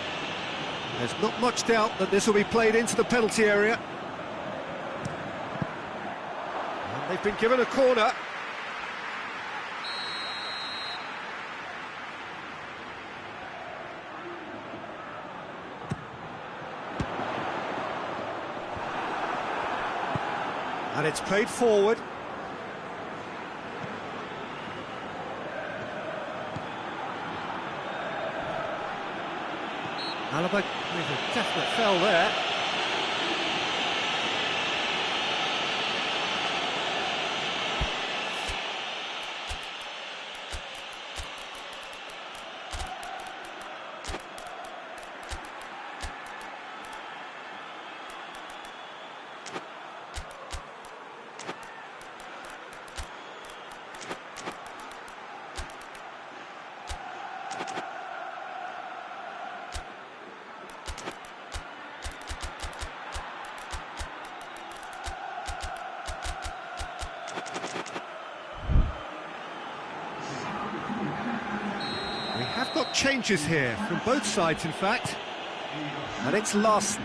There's not much doubt that this will be played into the penalty area. And they've been given a corner. And it's played forward. Alaba with a definite fell there. We have got changes here, from both sides in fact. And it's Larson.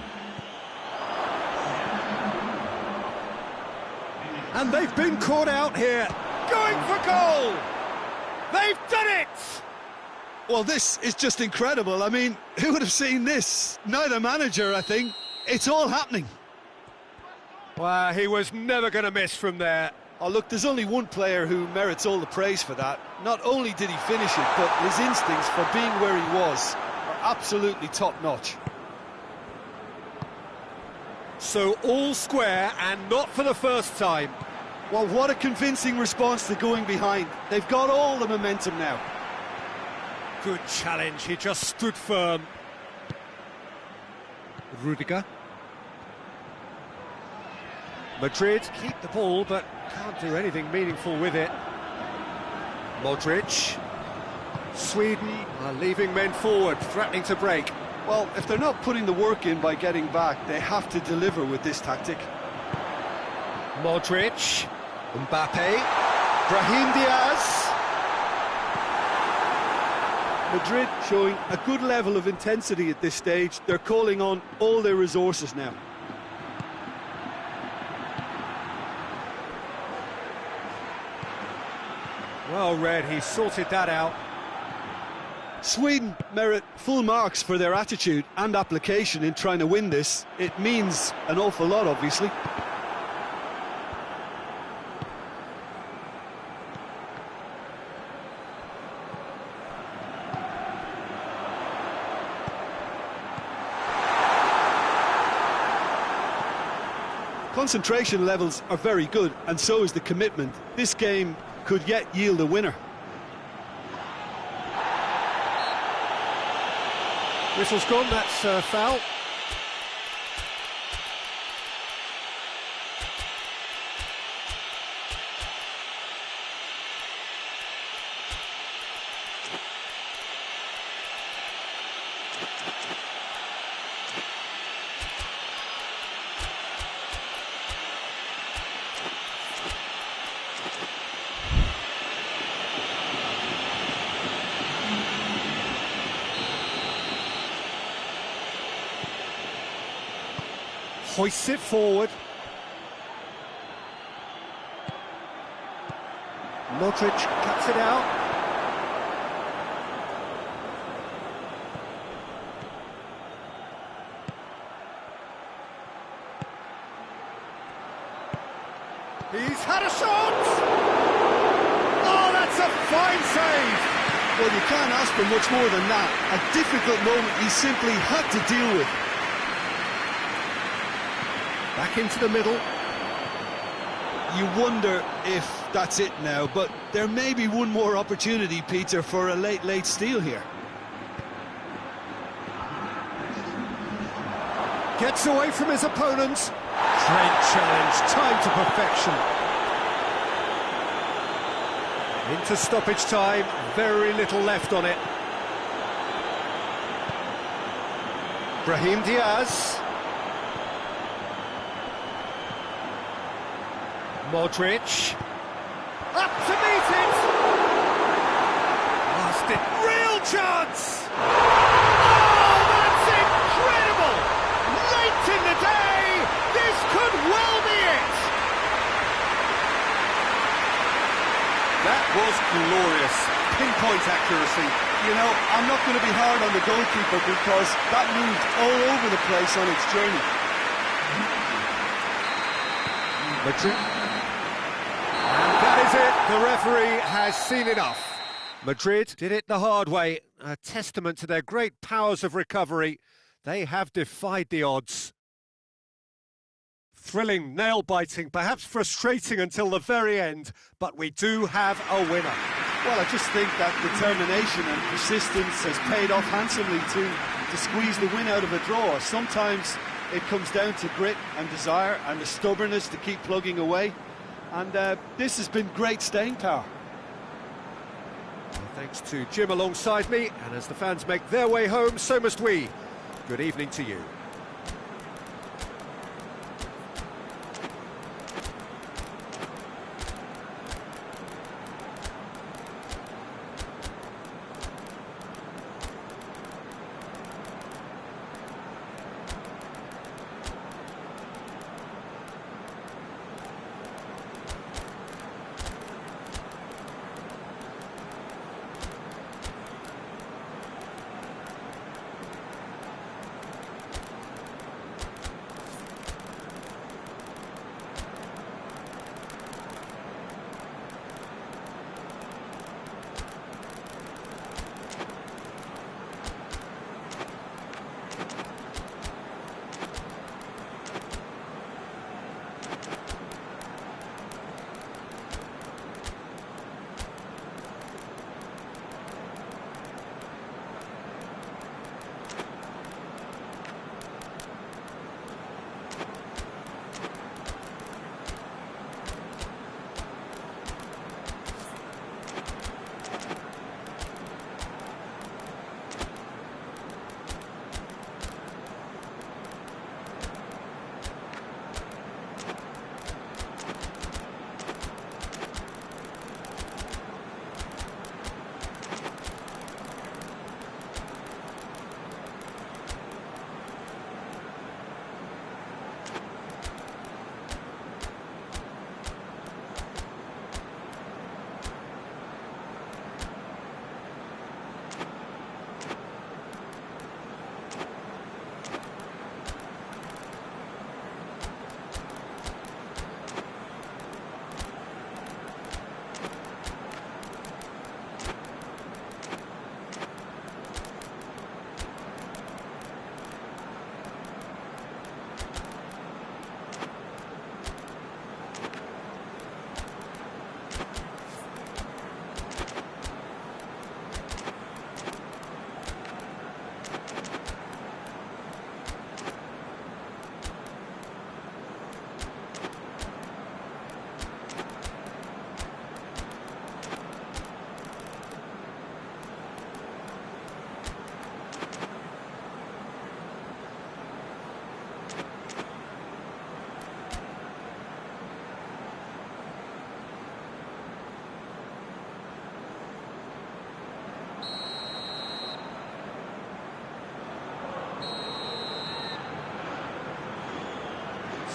And they've been caught out here. Going for goal! They've done it! Well, this is just incredible. I mean, who would have seen this? Neither manager, I think. It's all happening. Well, he was never going to miss from there. Oh, look, there's only one player who merits all the praise for that. Not only did he finish it, but his instincts for being where he was are absolutely top-notch. So all square, and not for the first time. Well, what a convincing response to going behind. They've got all the momentum now. Good challenge, he just stood firm. Rudiger. Madrid keep the ball, but can't do anything meaningful with it. Modric. Sweden are leaving men forward, threatening to break. Well, if they're not putting the work in by getting back, they have to deliver with this tactic. Modric. Mbappe. Brahim Diaz. Madrid showing a good level of intensity at this stage. They're calling on all their resources now. Well read, he sorted that out. Sweden merit full marks for their attitude and application in trying to win this. It means an awful lot, obviously. Concentration levels are very good, and so is the commitment. This game could yet yield a winner. Whistle's gone, that's a foul. Hoists it forward. Modric cuts it out. He's had a shot! Oh, that's a fine save! Well, you can't ask for much more than that. A difficult moment he simply had to deal with. Back into the middle. You wonder if that's it now, but there may be one more opportunity, Peter, for a late steal here. Gets away from his opponent. Great challenge, time to perfection. Into stoppage time, very little left on it. Brahim Diaz. Modric. Up to meet it! Lost it. Real chance! Oh, that's incredible! Late in the day, this could well be it! That was glorious. Pinpoint accuracy. You know, I'm not going to be hard on the goalkeeper because that moved all over the place on its journey. Madrid. That is it, the referee has seen enough. Madrid did it the hard way, a testament to their great powers of recovery. They have defied the odds. Thrilling, nail-biting, perhaps frustrating until the very end, but we do have a winner. Well, I just think that determination and persistence has paid off handsomely to squeeze the win out of a draw. Sometimes it comes down to grit and desire and the stubbornness to keep plugging away. And this has been great staying power. Well, thanks to Jim alongside me, and as the fans make their way home, so must we. Good evening to you.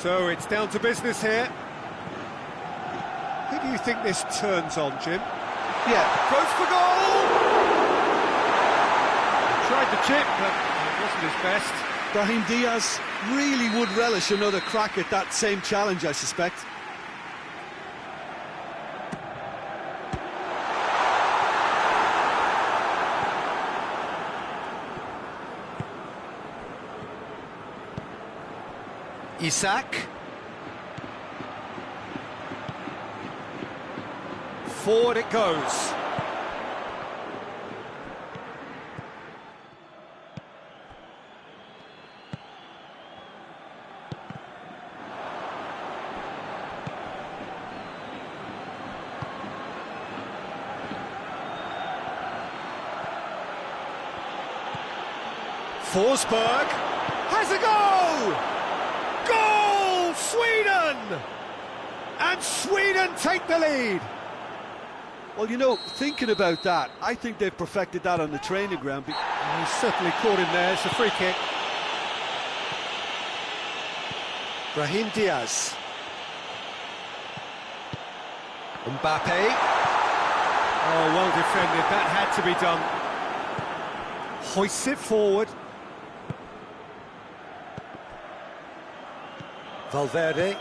So it's down to business here. Who do you think this turns on, Jim? Yeah, goes for goal! Tried the chip, but it wasn't his best. Brahim Diaz really would relish another crack at that same challenge, I suspect. Isak. Forward it goes. Forsberg has a goal! Goal! Sweden! And Sweden take the lead! Well, you know, thinking about that, I think they've perfected that on the training ground. He's certainly caught him there. It's a free kick. Brahim Diaz. Mbappe. Oh, well defended. That had to be done. Hoists it forward. Valverde.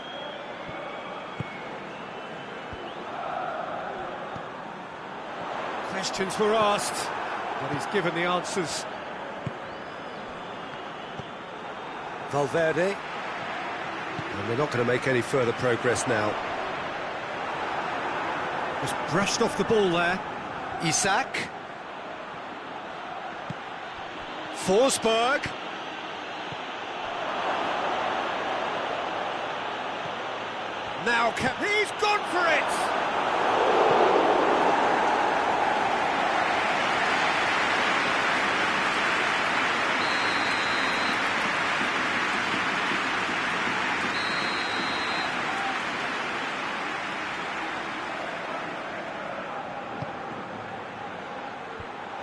Questions were asked, but he's given the answers. Valverde. And they're not going to make any further progress now. Just brushed off the ball there. Isak. Forsberg. Now he's gone for it!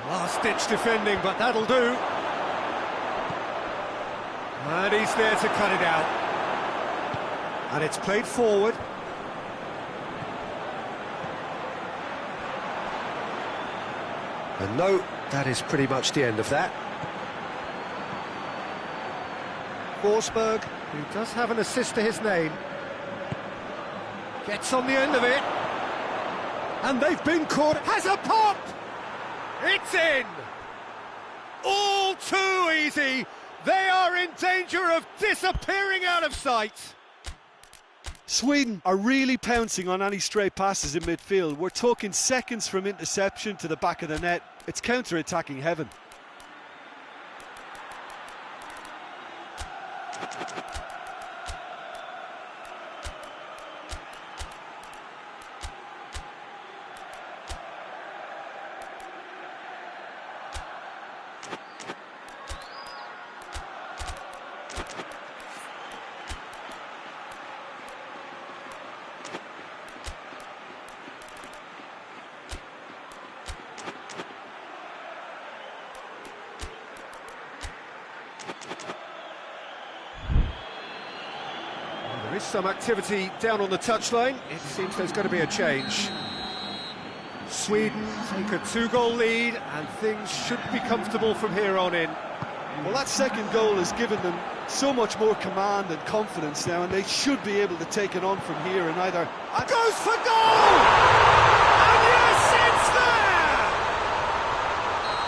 Last-ditch defending, but that'll do. And he's there to cut it out. And it's played forward. And no, that is pretty much the end of that. Forsberg, who does have an assist to his name, gets on the end of it. And they've been caught. Has a pop! It's in! All too easy. They are in danger of disappearing out of sight. Sweden are really pouncing on any stray passes in midfield. We're talking seconds from interception to the back of the net. It's counter-attacking heaven. There is some activity down on the touchline. It seems there's going to be a change. Sweden take a 2-goal lead, and things should be comfortable from here on in. Well, that second goal has given them so much more command and confidence now, and they should be able to take it on from here and either... Goes for goal! And yes, it's there!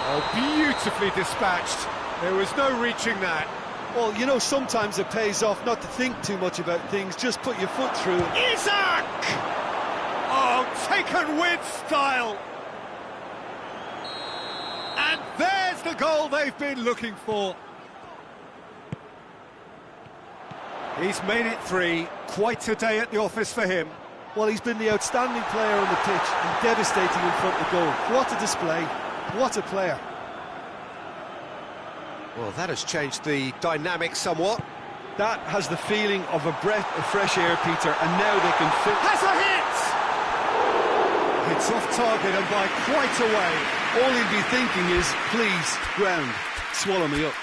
Oh, beautifully dispatched. There was no reaching that. Well, you know, sometimes it pays off not to think too much about things, just put your foot through it. Isak! Oh, taken with style! And there's the goal they've been looking for. He's made it 3. Quite a day at the office for him. Well, he's been the outstanding player on the pitch and devastating in front of goal. What a display, what a player. Well, that has changed the dynamic somewhat. That has the feeling of a breath of fresh air, Peter, and now they can fit. Has a hit! It's off target and by quite a way. All he'd be thinking is, please, ground, swallow me up.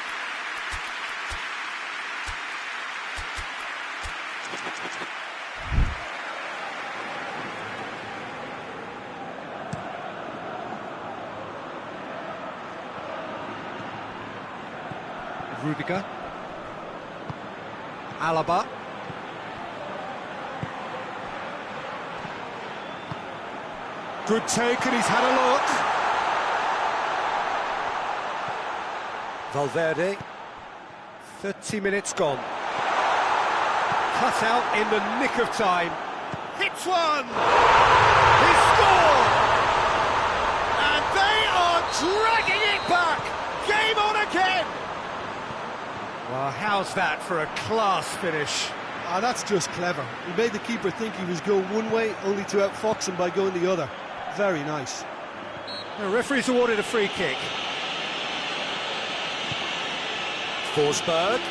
Rudiger. Alaba. Good take, and he's had a look. Valverde. 30 minutes gone. Cut out in the nick of time. Hits one! He scored! And they are dragging it back! Game on again! Well, how's that for a class finish? Ah, that's just clever. He made the keeper think he was going one way, only to outfox him by going the other. Very nice. The referee's awarded a free kick. Forsberg.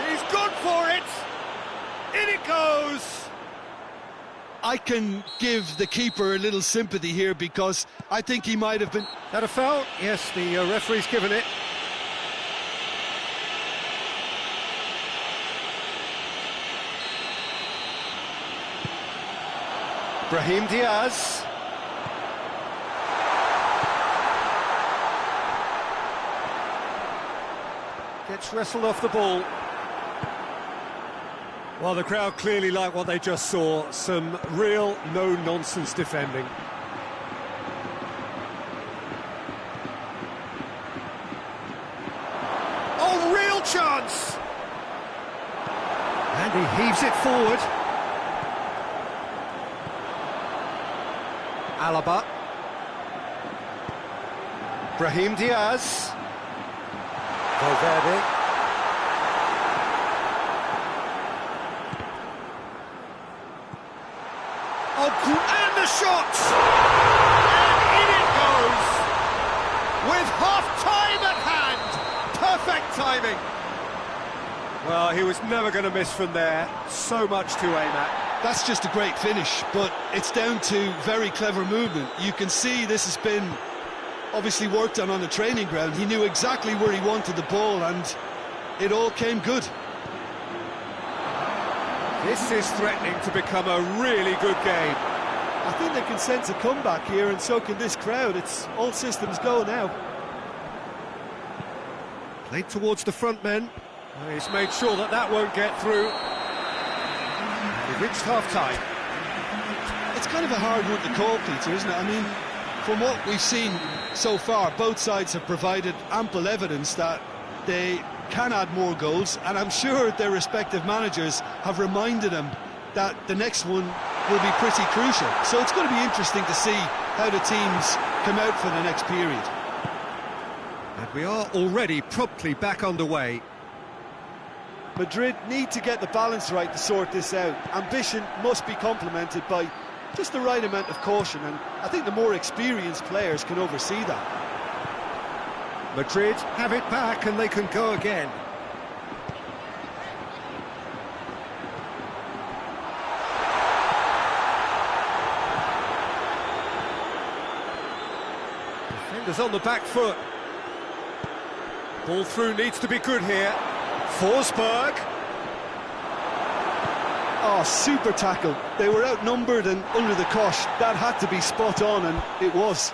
He's gone for it! In it goes! I can give the keeper a little sympathy here because I think he might have been... That a foul? Yes, the referee's given it. Brahim Diaz. Gets wrestled off the ball. Well, the crowd clearly like what they just saw. Some real no-nonsense defending. chance! And he heaves it forward. Alaba. Brahim Diaz. Valverde. Oh, and the shot! And in it goes! With half-time at hand! Perfect timing! Well, he was never going to miss from there. So much to aim at. That's just a great finish, but it's down to very clever movement. You can see this has been obviously worked on the training ground. He knew exactly where he wanted the ball, and it all came good. This is threatening to become a really good game. I think they can sense a comeback here, and so can this crowd. It's all systems go now. Played towards the front men. He's made sure that that won't get through. We've reached half-time. It's kind of a hard one to call, Peter, isn't it? I mean, from what we've seen so far, both sides have provided ample evidence that they can add more goals, and I'm sure their respective managers have reminded them that the next one will be pretty crucial. So it's going to be interesting to see how the teams come out for the next period. And we are already promptly back underway. Madrid need to get the balance right to sort this out. Ambition must be complemented by just the right amount of caution, and I think the more experienced players can oversee that. Madrid have it back and they can go again. Defenders on the back foot. Ball through needs to be good here. Forsberg. Oh, super tackle. They were outnumbered and under the cosh. That had to be spot on, and it was.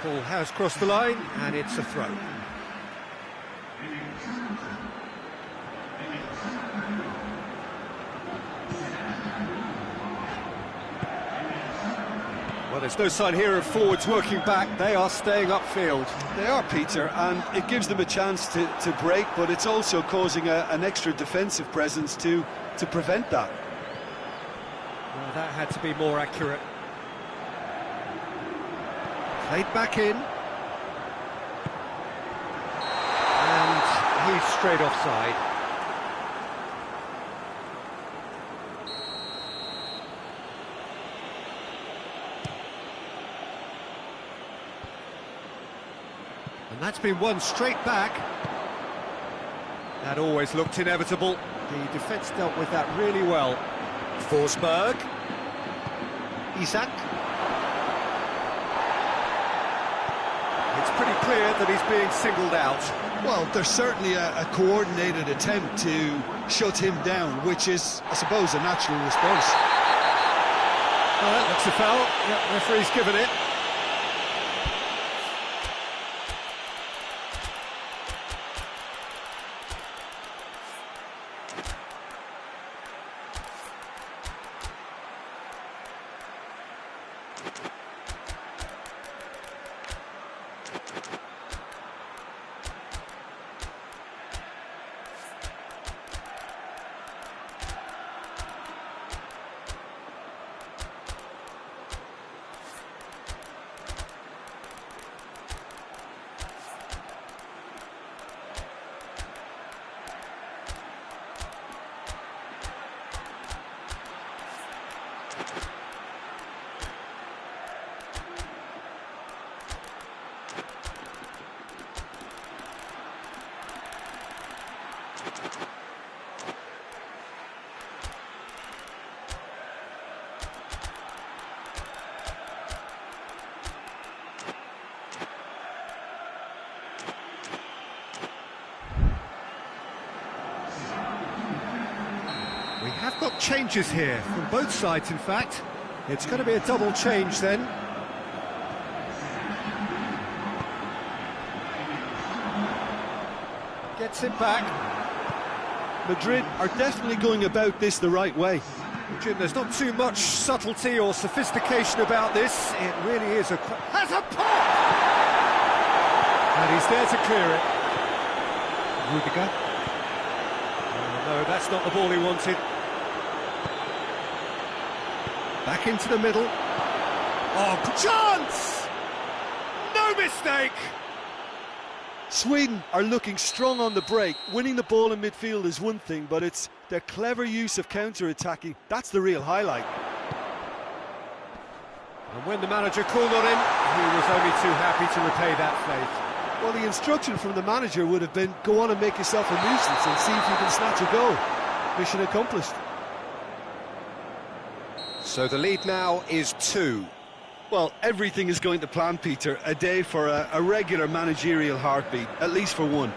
Ball has crossed the line, and it's a throw. Well, there's no sign here of forwards working back. They are staying upfield. They are, Peter, and it gives them a chance to break, but it's also causing an extra defensive presence to prevent that. Well, that had to be more accurate. Played back in. And he's straight offside. And that's been won straight back. That always looked inevitable. The defence dealt with that really well. Forsberg. Isak. It's pretty clear that he's being singled out. Well, there's certainly a coordinated attempt to shut him down, which is, I suppose, a natural response. Well, that looks a foul. Yep, referee's given it. We have got changes here, from both sides in fact. It's going to be a double change then. Gets it back. Madrid are definitely going about this the right way. Jim, there's not too much subtlety or sophistication about this. It really is has a pop! And he's there to clear it. Rudiger. Oh, no, that's not the ball he wanted. Back into the middle. Oh, chance! No mistake! Sweden are looking strong on the break. Winning the ball in midfield is one thing, but it's their clever use of counter-attacking. That's the real highlight. And when the manager called on him, he was only too happy to repay that faith. Well, the instruction from the manager would have been, go on and make yourself a nuisance and see if you can snatch a goal. Mission accomplished. So the lead now is 2. Well, everything is going to plan, Peter. A day for a regular managerial heartbeat, at least for one.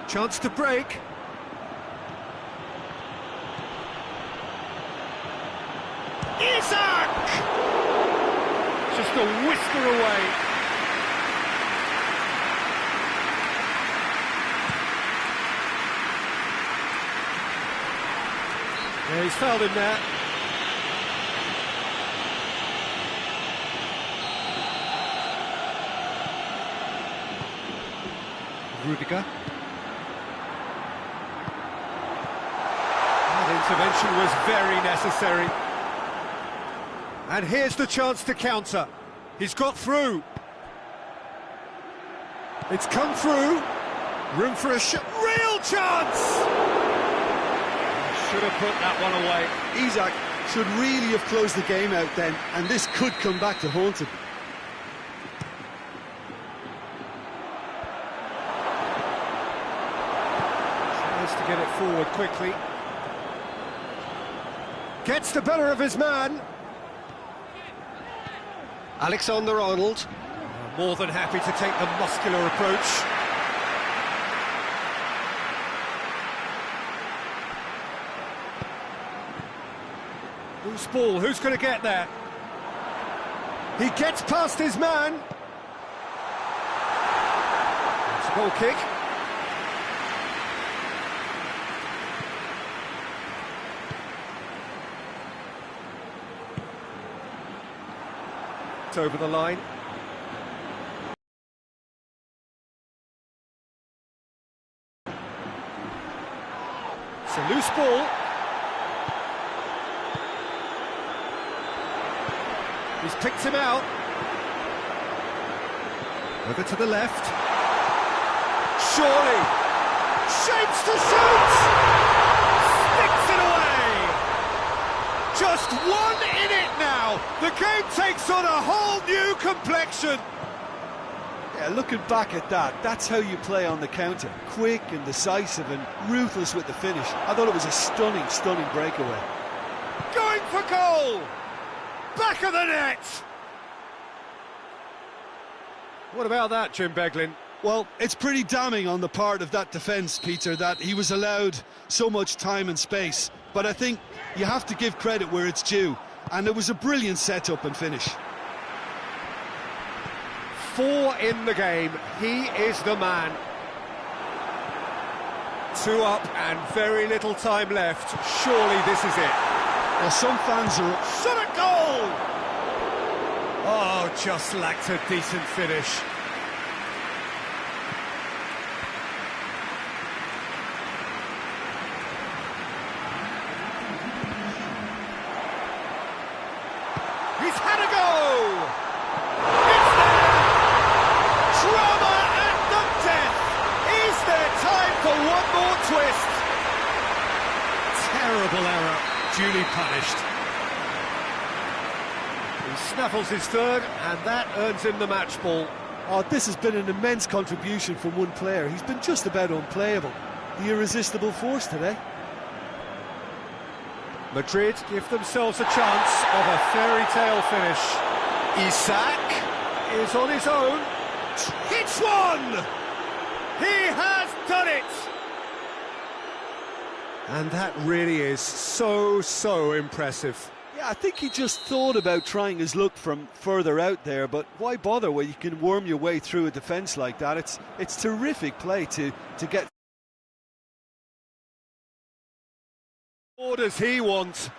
Chance to break. Isak! Just a whisker away. Yeah, he's fouled him there. Rudiger. That intervention was very necessary. And here's the chance to counter. He's got through. It's come through. Room for a shot. Real chance! Should have put that one away. Isak should really have closed the game out then, and this could come back to haunt him. Tries to get it forward quickly. Gets the better of his man. Alexander-Arnold. More than happy to take the muscular approach. Who's ball? Who's going to get there? He gets past his man. It's a goal kick. It's over the line. It's a loose ball. He's picked him out. Over to the left. Surely. Shapes to shoot! Sticks it away! Just one in it now. The game takes on a whole new complexion. Yeah, looking back at that, that's how you play on the counter. Quick and decisive and ruthless with the finish. I thought it was a stunning, stunning breakaway. Going for goal! Back of the net! What about that, Jim Beglin? Well, it's pretty damning on the part of that defence, Peter, that he was allowed so much time and space. But I think you have to give credit where it's due. And it was a brilliant set-up and finish. 4 in the game. He is the man. 2 up and very little time left. Surely this is it. Well, some fans are... Shot a goal! Oh, just lacked a decent finish. He's had a go! It's there! Drama at the death! Is there time for one more twist? Terrible error. Duly punished. He snaffles his third, and that earns him the match ball. Oh, this has been an immense contribution from one player. He's been just about unplayable. The irresistible force today. Madrid give themselves a chance of a fairy tale finish. Isak is on his own. Hits one! He has done it! And that really is so impressive. Yeah, I think he just thought about trying his luck from further out there, but why bother when you can worm your way through a defence like that? It's terrific play to get. What does he want?